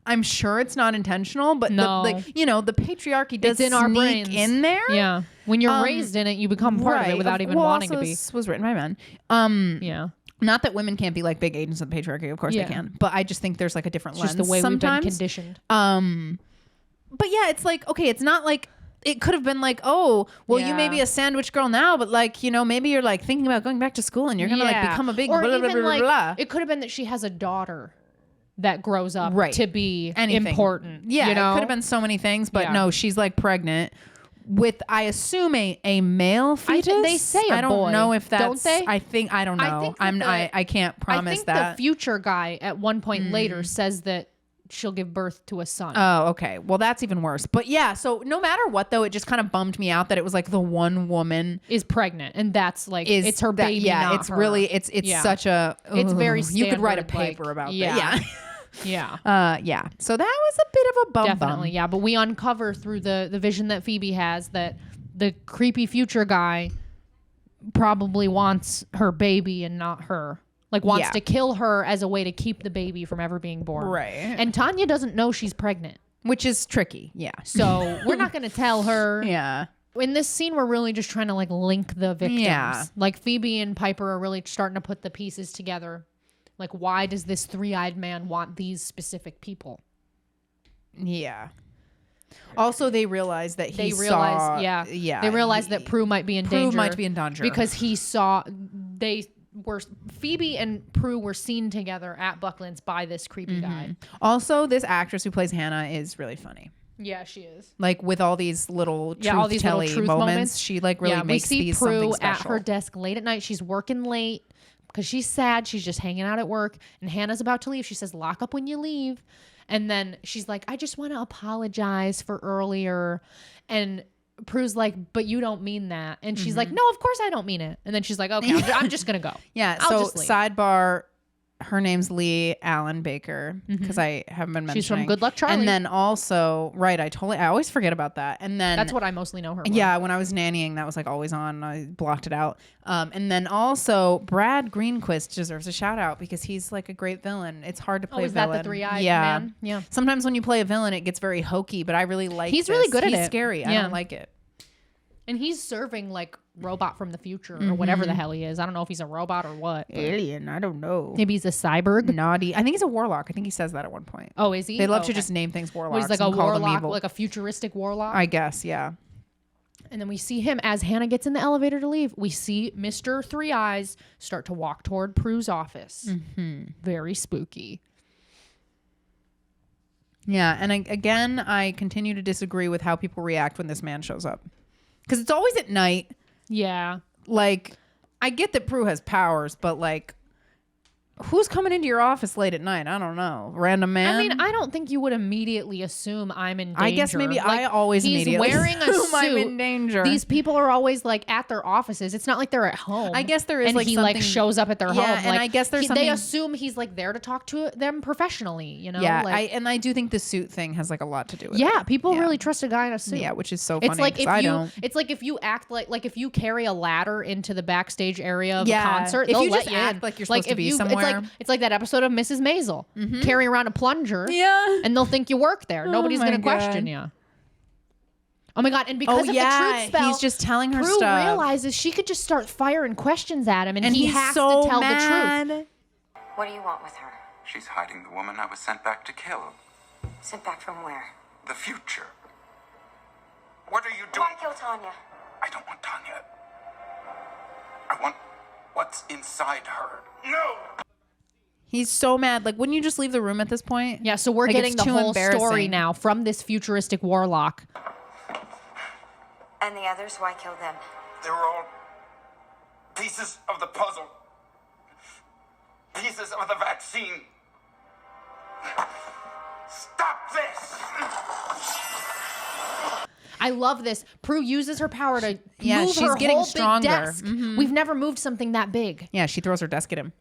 I'm sure it's not intentional, but the patriarchy does in our sneak brains. in there. Yeah. When you're raised in it, you become part of it without even wanting to be. This was written by men. Yeah. Not that women can't be like big agents of the patriarchy. Of course they can. But I just think there's like a different lens Just the way sometimes. we've been conditioned. But yeah, it's like, okay, it's not like, it could have been like, oh, well, you may be a sandwich girl now, but like, maybe you're like thinking about going back to school and you're going to like become a big or blah, even blah, blah, like, blah. It could have been that she has a daughter that grows up to be Anything. important. Yeah, you know? It could have been so many things, but no, she's like pregnant with, I assume, a male fetus. They say a I don't boy. know if that's, Don't they? I don't know. I can't promise I think that. the future guy at one point later says that she'll give birth to a son. Oh, okay. Well, that's even worse. But yeah, so no matter what, though, it just kind of bummed me out that it was like the one woman is pregnant, and that's like it's her baby. Yeah, not it's her. really it's such a. It's very. You could write a standard, paper like, about that. Yeah. Yeah. So that was a bit of a bum. Definitely. Yeah, but we uncover through the vision that Phoebe has that the creepy future guy probably wants her baby and not her. Like wants to kill her as a way to keep the baby from ever being born. Right. And Tanya doesn't know she's pregnant. Which is tricky. Yeah. So we're not going to tell her. Yeah. In this scene, we're really just trying to like link the victims. Yeah. Like Phoebe and Piper are really starting to put the pieces together. Like, why does this three-eyed man want these specific people? Yeah. Also, they realize that They realize that Prue might be in danger. Because he saw Phoebe and Prue were seen together at Buckland's by this creepy guy. Also, this actress who plays Hannah is really funny. Yeah, she is. Like with all these little all these little truth moments. she like really makes we see these Prue something special. at her desk late at night. She's working late, because she's sad. She's just hanging out at work, and Hannah's about to leave. She says, "Lock up when you leave." And then she's like, "I just want to apologize for earlier." And Prue's like, "But you don't mean that." And she's like, "No, of course I don't mean it." And then she's like, "Okay, I'm just gonna go." Yeah. I'll So just leave. sidebar, her name's Lee Allen Baker because I haven't been mentioning. She's from Good Luck Charlie. And then also, right, I always forget about that. And then That's what I mostly know her. with. yeah, when I was nannying, that was like always on. I blocked it out. And then also, Brad Greenquist deserves a shout out because he's like a great villain. It's hard to play is a villain. that the three-eyed yeah. man? Yeah. Sometimes when you play a villain, it gets very hokey, but I really like. He's really good at He's it. scary. I Yeah. don't like it. And he's serving like robot from the future or whatever the hell he is. I don't know if he's a robot or what. but Alien. I don't know. Maybe he's a cyborg. Naughty. I think he's a warlock. I think he says that at one point. Oh, is he? They love Oh, to okay. just name things Well, warlocks. he's like a and call them warlock, evil. like a futuristic warlock. I guess, yeah. And then we see him as Hannah gets in the elevator to leave. We see Mr. Three Eyes start to walk toward Prue's office. Very spooky. Yeah, and I continue to disagree with how people react when this man shows up. Because it's always at night. Yeah. Like, I get that Prue has powers, but like, who's coming into your office late at night? I don't know. Random man? I mean, I don't think you would immediately assume I'm in danger. I guess maybe Like, I always he's immediately wearing a assume suit. I'm in danger. These people are always like at their offices. It's not like they're at home. I guess there is and like he something, like shows up at their yeah, home. and Like, I guess there's they something. assume he's like there to talk to them professionally. You know? Yeah, Like, I do think the suit thing has like a lot to do with it. yeah. People Yeah. really trust a guy in a suit. Yeah, which is so funny. It's like 'cause if I you, don't. it's like if you act like if you carry a ladder into the backstage area of Yeah, a concert, if they'll you let just you act in. like you're supposed to if be somewhere. It's like that episode of Mrs. Maisel carrying around a plunger. Yeah. and they'll think you work there. Nobody's my gonna question God. you. Oh my God! And because of the truth spell, he's just telling her Prue stuff. realizes she could just start firing questions at him, and he he's has so to tell mad. the truth. What do you want with her? She's hiding the woman I was sent back to kill. Sent back from where? The future. What are you doing? Why kill Tanya? I don't want Tanya. I want what's inside her. No! He's so mad. Like, wouldn't you just leave the room at this point? Yeah, so we're Like, getting it's the too whole story embarrassing. now from this futuristic warlock. And the others, why kill them? They were all pieces of the puzzle. Pieces of the vaccine. Stop this! I love this. Prue uses her power to Yeah, move she's her getting whole stronger. big desk. We've never moved something that big, Yeah, she throws her desk at him.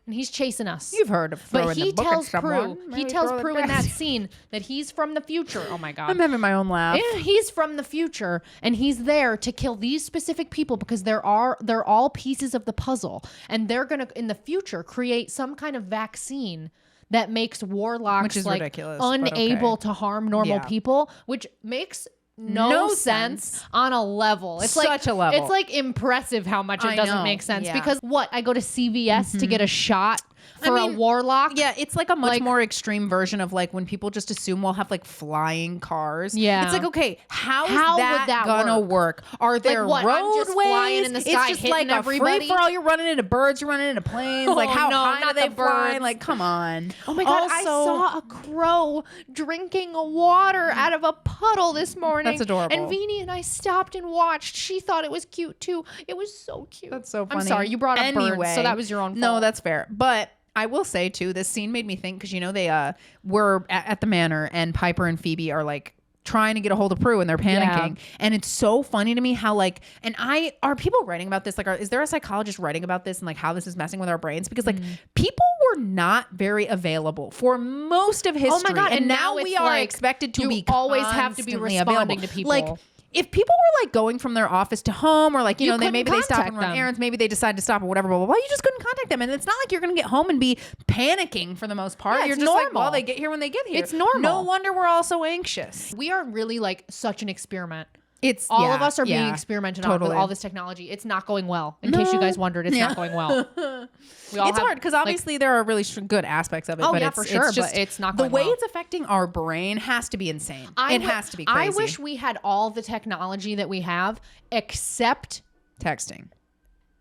and he's chasing us. You've heard of throwing But he the book tells at someone. Prue. Maybe He tells throw the Prue in that desk. scene that he's from the future. Oh my God. I'm having my own laugh. Yeah, he's from the future, and he's there to kill these specific people because they're all pieces of the puzzle, and they're gonna in the future create some kind of vaccine that makes warlocks Which is like ridiculous, but unable okay. to harm normal Yeah. people, which makes no No sense sense. on a level. It's Such like a level. It's like impressive how much it I doesn't know, make sense yeah. because what I go to CVS to get a shot for mean, a warlock. Yeah, it's like a much Like- more extreme version of like when people just assume we'll have like flying cars. Yeah. It's like, okay, how is How would that, that gonna work? Are there what, I'm just roadways? flying in the sky it's just hitting like a everybody? free for all. You're running into birds, you're running into planes. Like Oh, how no, high not do they the fly? birds. Like, come on. Oh my God, I Also- saw a crow drinking water out of a puddle this morning. That's adorable. And Veenie and I stopped and watched. She thought it was cute too. It was so cute. That's so funny. I'm sorry, you brought up birds, so that was your own fault. No, that's fair. But I will say too, this scene made me think because you know they were at the manor and Piper and Phoebe are like trying to get a hold of Prue and they're panicking. And it's so funny to me how like, and are people writing about this? Like, is there a psychologist writing about this and like how this is messing with our brains? Because like people were not very available for most of history. Oh my God, And and now now we it's are like expected to you be always have to be constantly responding available. to people. Like, if people were like going from their office to home or like, you know, couldn't maybe they stop and contact run them. errands, maybe they decide to stop or whatever, blah, blah, blah. You just couldn't contact them. And it's not like you're going to get home and be panicking for the most part. Yeah, You're it's just like, normal. well, they get here when they get here. It's normal. No wonder we're all so anxious. We are really like such an experiment. It's All of us are being experimented on totally. with all this technology. It's not going well. In case you guys wondered, it's not going well. We all It's have, hard because like, obviously there are really good aspects of it. Oh, but yeah, it's, for sure, It's just, but it's not the going way well. it's affecting our brain has to be insane. It has to be crazy. I wish we had all the technology that we have except texting.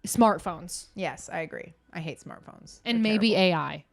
smartphones Yes, I agree. I hate smartphones. and They're maybe terrible. AI.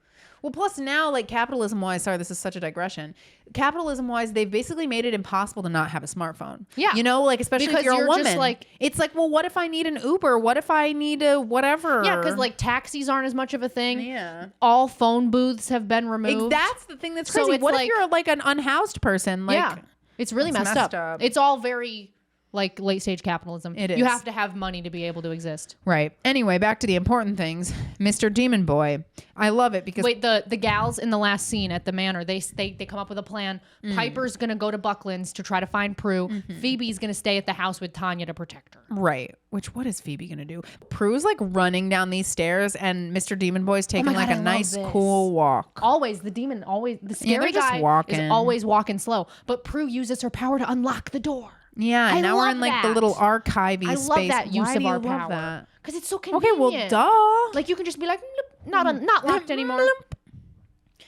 Well, plus now, like capitalism wise, sorry, this is such a digression. Capitalism wise, they've basically made it impossible to not have a smartphone. Yeah. You know, like especially Because if you're a you're woman. just like, it's like, well, what if I need an Uber? What if I need a whatever? Yeah, because like taxis aren't as much of a thing. Yeah. All phone booths have been removed. That's the thing that's So crazy. it's What like- if you're like an unhoused person? Like, yeah, it's really it's messed messed up. up. It's all very like late stage capitalism. It You is. have to have money to be able to exist. Right. Anyway, back to the important things. Mr. Demon Boy. I love it because Wait, the gals in the last scene at the manor, they come up with a plan. Piper's gonna go to Buckland's to try to find Prue. Phoebe's gonna stay at the house with Tanya to protect her. right. Which what is Phoebe gonna do? Prue's like running down these stairs, and Mr. Demon Boy's taking God, like I a love nice, this. cool walk. Always the demon, always the Yeah, scary they're just guy walking. is always walking slow. But Prue uses her power to unlock the door. Yeah, and I now we're love in like the that. little archivy I space. love that use Why of do our you love power that? because it's so Okay, convenient. well, duh. Like you can just be like, "Nope, not locked anymore.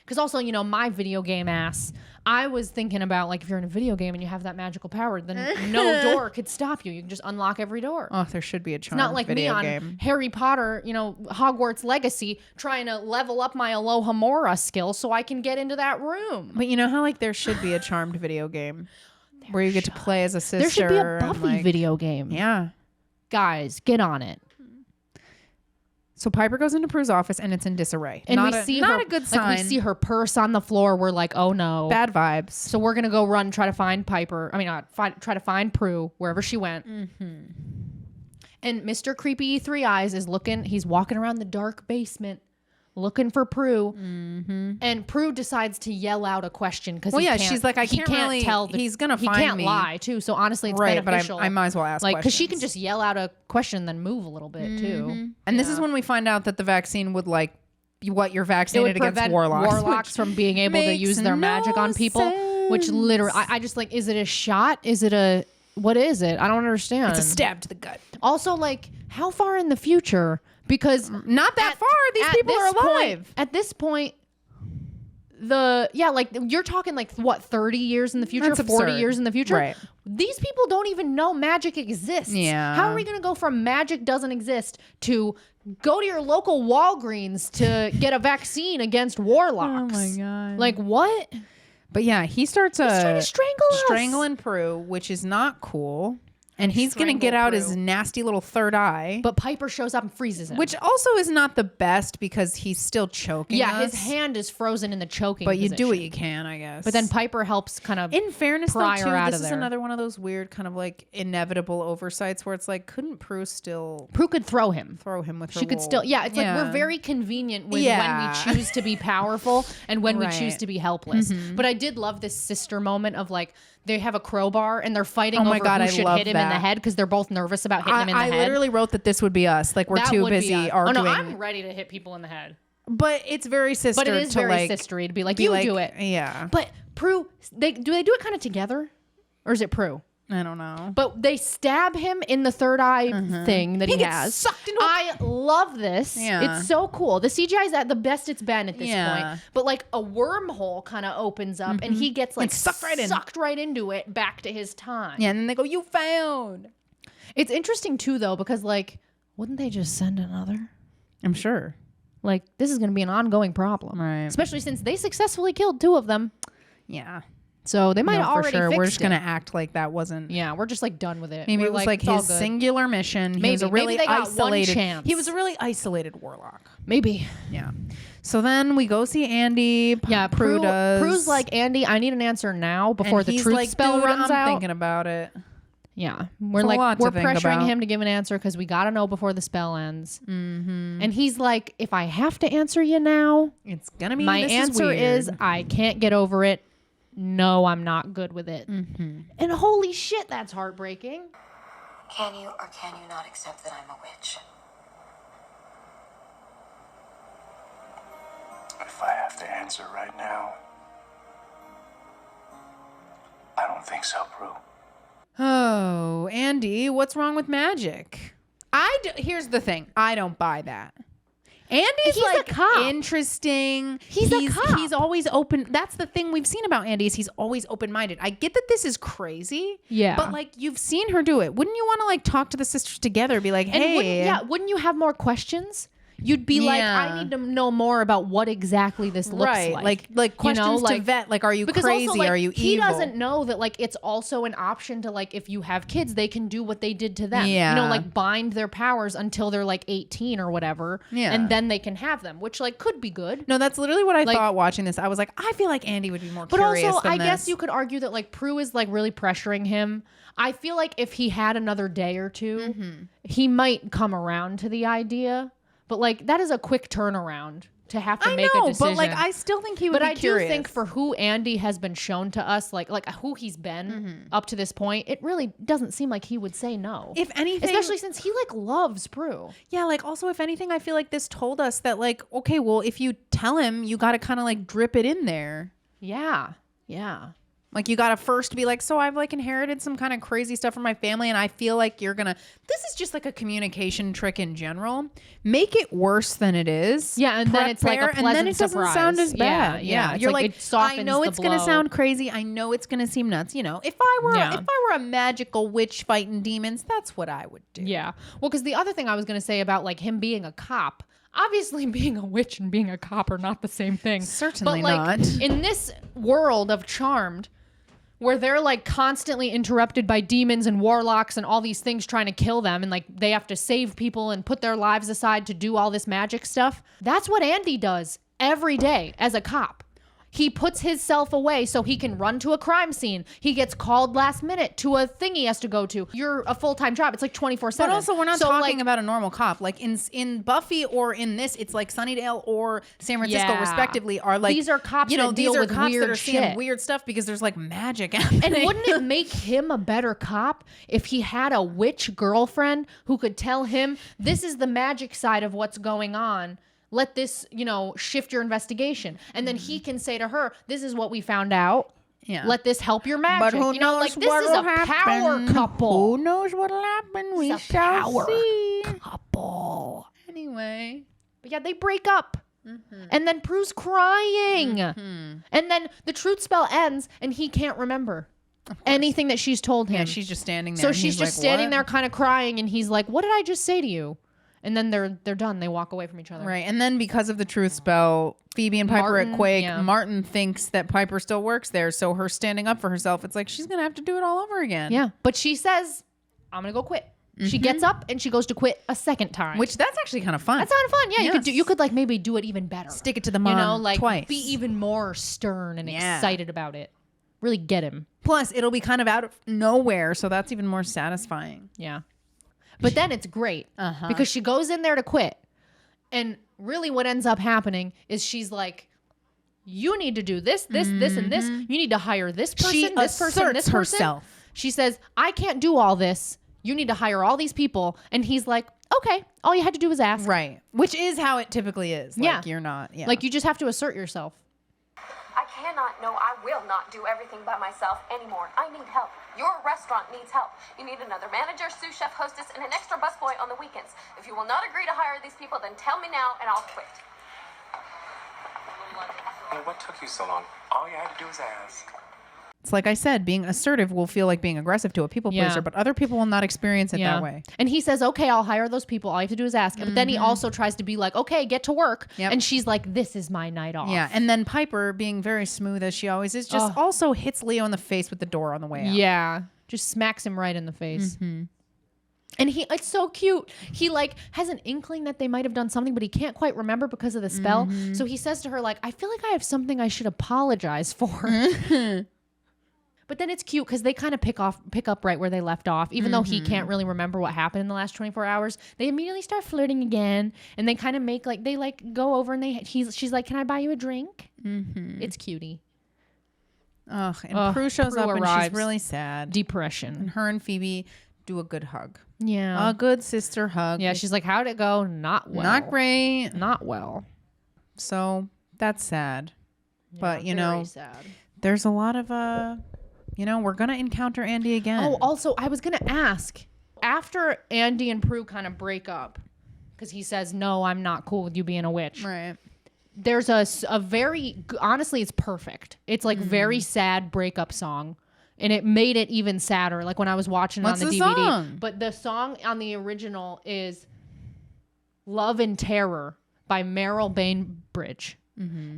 Because also, you know, my video game ass, I was thinking about like if you're in a video game and you have that magical power, then no door could stop you. You can just unlock every door. Oh, there should be a charmed Not like me video on game. Harry Potter, you know, Hogwarts Legacy, trying to level up my Aloha Mora skill so I can get into that room. But you know how like there should be a charmed video game where you get to play as a sister. There should be a and, Buffy like- video game. Yeah. Guys, get on it. So Piper goes into Prue's office and it's in disarray. And not we a, see not her, a good like sign. we see her purse on the floor. We're like, oh no. Bad vibes. So we're gonna go run, try to find Piper. I mean, try to find Prue wherever she went. And Mr. Creepy Three Eyes is looking. He's walking around the dark basement, looking for Prue. And Prue decides to yell out a question because Well, yeah, she's like, I can't really- tell. he's gonna he find can't me. lie too. So honestly, it's Right, but beneficial. I might as well ask like because she can questions. just yell out a question and then move a little bit too. And this is when we find out that the vaccine would like what you're It would vaccinated against prevent warlocks. warlocks from being able to makes use their magic no on people. Which literally, I just like, is it a shot? Is it a what is it? I don't understand. It's a stab to the gut. Also, like, how far in the future? Because Not that far. These at people this are alive. point- at this point, like you're talking like what 30 years in the future, That's 40 absurd. years in the future. Right. These people don't even know magic exists. Yeah. How are we going to go from magic doesn't exist to go to your local Walgreens to get a vaccine against warlocks? Oh my God. Like what? But yeah, he starts trying to strangle us. strangling Prue, which is not cool. And he's going to Strangle get out Prue. his nasty little third eye. But Piper shows up and freezes him. Which also is not the best because he's still choking yeah, us. his hand is frozen in the choking But you do position. what you can, I guess. But then Piper helps kind of in fairness, though, pry too, her out this of is there. another one of those weird kind of like inevitable oversights where it's like, couldn't Prue still Prue could throw him. throw him with her She could little- still, it's like we're very convenient when Yeah. we choose to be powerful and when we choose Right. to be helpless. But I did love this sister moment of like they have a crowbar and they're fighting Oh my over God, who I should love hit him in the that. head because they're both nervous about hitting him in the I head. literally wrote that this would be us. Like we're That too would be busy us. arguing. Oh no, I'm ready to hit people in the head. But it's very sister. But it is to very like, sistery to be like, be you like, do it. Yeah. But Prue, do they do it kind of together, or is it Prue? I don't know. But they stab him in the third eye thing that he gets has. sucked into a- I love this. Yeah. It's so cool. The CGI is at the best it's been at this Yeah. point. But like a wormhole kind of opens up and he gets like And sucked right in. sucked right into it back to his time. Yeah, and then they go, "You found." It's interesting too though because like wouldn't they just send another? I'm sure. Like this is going to be an ongoing problem. Right. Especially since they successfully killed 2 of them. Yeah. So they might No, have for already sure. fixed We're just it. gonna act like that wasn't. Yeah, we're just like done with it. Maybe We're it was like it's all his good. singular mission. He was a Maybe really they got one isolated. chance. He was a really isolated warlock. Maybe. Yeah. So then we go see Andy. Yeah, Prue does. Prue's like, Andy, I need an answer now before and the he's truth like, spell "Dude, runs I'm out. thinking about it. Yeah, we're It's a like lot to we're think pressuring about. him to give an answer because we gotta know before the spell ends. Mm-hmm. And he's like, if I have to answer you now, It's gonna be. my this answer is weird. I can't get over it. No, I'm not good with it. Mm-hmm. And holy shit, that's heartbreaking. Can you or can you not accept that I'm a witch? If I have to answer right now, I don't think so, Prue. Oh, Andy, what's wrong with magic? Here's the thing. I don't buy that. Andy's He's a like cop. interesting. He's a cop. He's always open. That's the thing we've seen about Andy is he's always open-minded. I get that this is crazy. Yeah. But like you've seen her do it. Wouldn't you want to like talk to the sisters together? Be like, And hey, wouldn't you have more questions? you'd be like, Yeah. I need to know more about what exactly this looks like. Like questions like, to vet. Like, are you because crazy? also, like, Are you he evil? doesn't know that like it's also an option to like if you have kids, they can do what they did to them. Yeah. You know, like bind their powers until they're like 18 or whatever. Yeah. And then they can have them, which like could be good. No, that's literally what I Like- thought watching this. I was like, I feel like Andy would be more But curious also, than I guess this. you could argue that like Prue is like really pressuring him. I feel like if he had another day or two, he might come around to the idea. But like that is a quick turnaround to have to I make know, a decision. but like I still think he would But be I curious. do think for who Andy has been shown to us, like who he's been up to this point, it really doesn't seem like he would say no. if anything, Especially since he like loves Prue. yeah, like also if anything, I feel like this told us that like, okay, well, if you tell him, you got to kind of like drip it in there. Yeah. Yeah. Like you got to first be like, so I've like inherited some kind of crazy stuff from my family and I feel like you're going to, this is just like a communication trick in general. Make it worse than it is. Yeah, and then it's like a Prepare, and then pleasant it doesn't surprise. sound as Yeah, bad. yeah. It's You're like like, it softens I know the it's going to blow. sound crazy. I know it's going to seem nuts. You know, if I were a magical witch fighting demons, that's what I would do. Yeah. Well, because the other thing I was going to say about like him being a cop, obviously being a witch and being a cop are not the same thing. Certainly but, like, not. In this world of Charmed, where they're like constantly interrupted by demons and warlocks and all these things trying to kill them, and like they have to save people and put their lives aside to do all this magic stuff. That's what Andy does every day as a cop. He puts himself away so he can run to a crime scene. He gets called last minute to a thing he has to go to. You're a full-time job. It's like 24/7. But also, we're not So, talking like, about a normal cop. Like in Buffy or in this, it's like Sunnydale or San Francisco, Yeah. respectively, are like These are cops You know, that these deal are with cops that weird are seeing shit. weird stuff because there's like magic. And happening. wouldn't it make him a better cop if he had a witch girlfriend who could tell him, this is the magic side of what's going on. Let this, you know, shift your investigation. And then he can say to her, this is what we found out. Yeah. Let this help your magic. But who you know, knows like this what'll is a power happen? couple. Who knows what'll happen? We It's a shall power see. couple. Anyway. But yeah, they break up. And then Prue's crying. And then the truth spell ends and he can't remember anything that she's told him. Yeah, she's just standing there. So and she's he's just like, standing "What?" there kind of crying and he's like, what did I just say to you? And then they're done. They walk away from each other. Right. And then because of the truth spell, Phoebe and Piper Martin, at Quake, yeah. Martin thinks that Piper still works there. So her standing up for herself, it's like she's going to have to do it all over again. Yeah. But she says, I'm going to go quit. She gets up and she goes to quit a second time. Which that's actually kind of fun. that's kind of fun. Yeah. Yes. You could like maybe do it even better. Stick it to the you mom know, like twice. be even more stern and Yeah. excited about it. Really get him. Plus, it'll be kind of out of nowhere. So that's even more satisfying. Yeah. But then it's great because she goes in there to quit. And really what ends up happening is she's like, you need to do this, and this. You need to hire this person, She this person, asserts this person. herself. She says, I can't do all this. You need to hire all these people. And he's like, okay, all you had to do was ask. Right. Which is how it typically is. Like, Yeah. you're not. Yeah. Like you just have to assert yourself. I cannot, no, I will not do everything by myself anymore. I need help. Your restaurant needs help. You need another manager, sous chef, hostess, and an extra busboy on the weekends. If you will not agree to hire these people, then tell me now and I'll quit. Well, what took you so long? All you had to do was ask. it's like I said, being assertive will feel like being aggressive to a people Yeah. pleaser, but other people will not experience it that way. And he says, okay, I'll hire those people. All you have to do is ask. But then he also tries to be like, okay, get to work. Yep. And she's like, this is my night off. Yeah. And then Piper, being very smooth as she always is, just also hits Leo in the face with the door on the way out. Yeah. Just smacks him right in the face. And it's so cute. He like has an inkling that they might have done something, but he can't quite remember because of the spell. So he says to her like, I feel like I have something I should apologize for. But then it's cute because they kind of pick up right where they left off. Even though he can't really remember what happened in the last 24 hours, they immediately start flirting again. And they kind of make like, they like go over and she's like, can I buy you a drink? It's cutie. Ugh. And Prue shows Prue up and arrives. she's really sad. Depression. And her and Phoebe do a good hug. Yeah. A good sister hug. Yeah. She's like, how'd it go? Not well. Not great. Not well. So that's sad. But, you know, Very sad. there's a lot of, we're going to encounter Andy again. Oh, also, I was going to ask, after Andy and Prue kind of break up, because he says, no, I'm not cool with you being a witch. right. There's a very, honestly, it's perfect. It's like very sad breakup song. And it made it even sadder, like when I was watching it What's on the the DVD. song? But the song on the original is, Love and Terror by Meryl Bainbridge.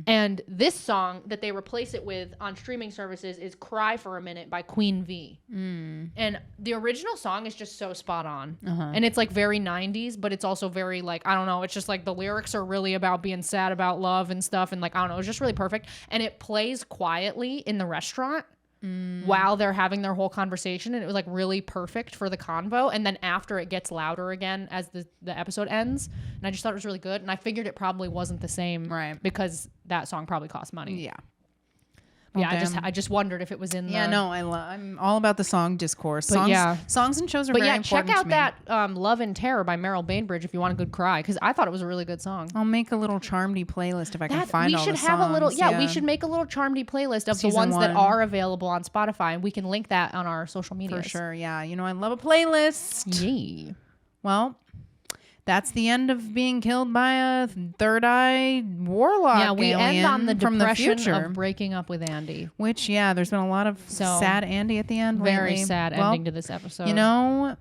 And this song that they replace it with on streaming services is Cry for a Minute by Queen V. And the original song is just so spot on. And it's like very 90s, but it's also very like, I don't know, it's just like the lyrics are really about being sad about love and stuff. And like, I don't know, it's just really perfect. And it plays quietly in the restaurant while they're having their whole conversation. And it was like really perfect for the convo. And then after it gets louder again as the episode ends. And I just thought it was really good. And I figured it probably wasn't the same. Right. Because that song probably cost money. Yeah. Yeah, I just wondered if it was in the... Yeah, no, I'm all about the song discourse. But Songs, yeah. songs and shows are But very yeah, important check out to me. that Love and Terror by Meryl Bainbridge if you want a good cry, because I thought it was a really good song. I'll make a little Charmedy playlist if I can find all the songs. We should have a little... Yeah, we should make a little Charmedy playlist of Season the ones that 1. are available on Spotify, and we can link that on our social media. For sure, yeah. You know, I love a playlist. Yeah. Well, that's the end of being killed by a third eye warlock. Yeah, we end on the from the depression future. of breaking up with Andy. Which, yeah, there's been a lot of sad Andy at the end. Very lately. sad Well, ending to this episode. You know,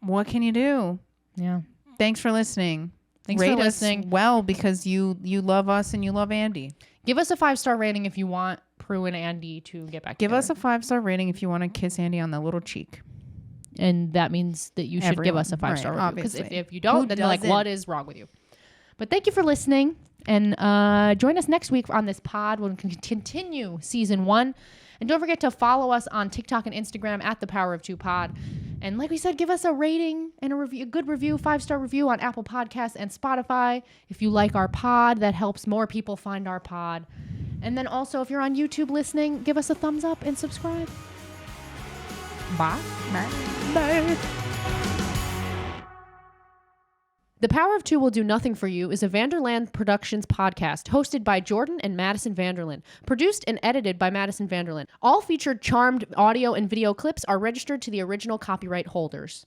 what can you do? Yeah. Thanks for listening. Thanks Rate for listening. us well because you love us and you love Andy. Give us a 5-star rating if you want Prue and Andy to get back Give together. us a 5-star rating if you want to kiss Andy on the little cheek. And that means that you should give us a Everyone. 5-star Right, review. Because obviously. if you don't, Who then they're like, doesn't? what is wrong with you? But thank you for listening. And join us next week on this pod when we can continue season 1. And don't forget to follow us on TikTok and Instagram at The Power of 2 Pod. And like we said, give us a rating and a review, a good review, 5-star review on Apple Podcasts and Spotify. If you like our pod, that helps more people find our pod. And then also, if you're on YouTube listening, give us a thumbs up and subscribe. Bye. Bye. The Power of Two Will Do Nothing for You is a Vanderland Productions podcast hosted by Jordan and Madison Vanderland, produced and edited by Madison Vanderland. All featured charmed audio and video clips are registered to the original copyright holders.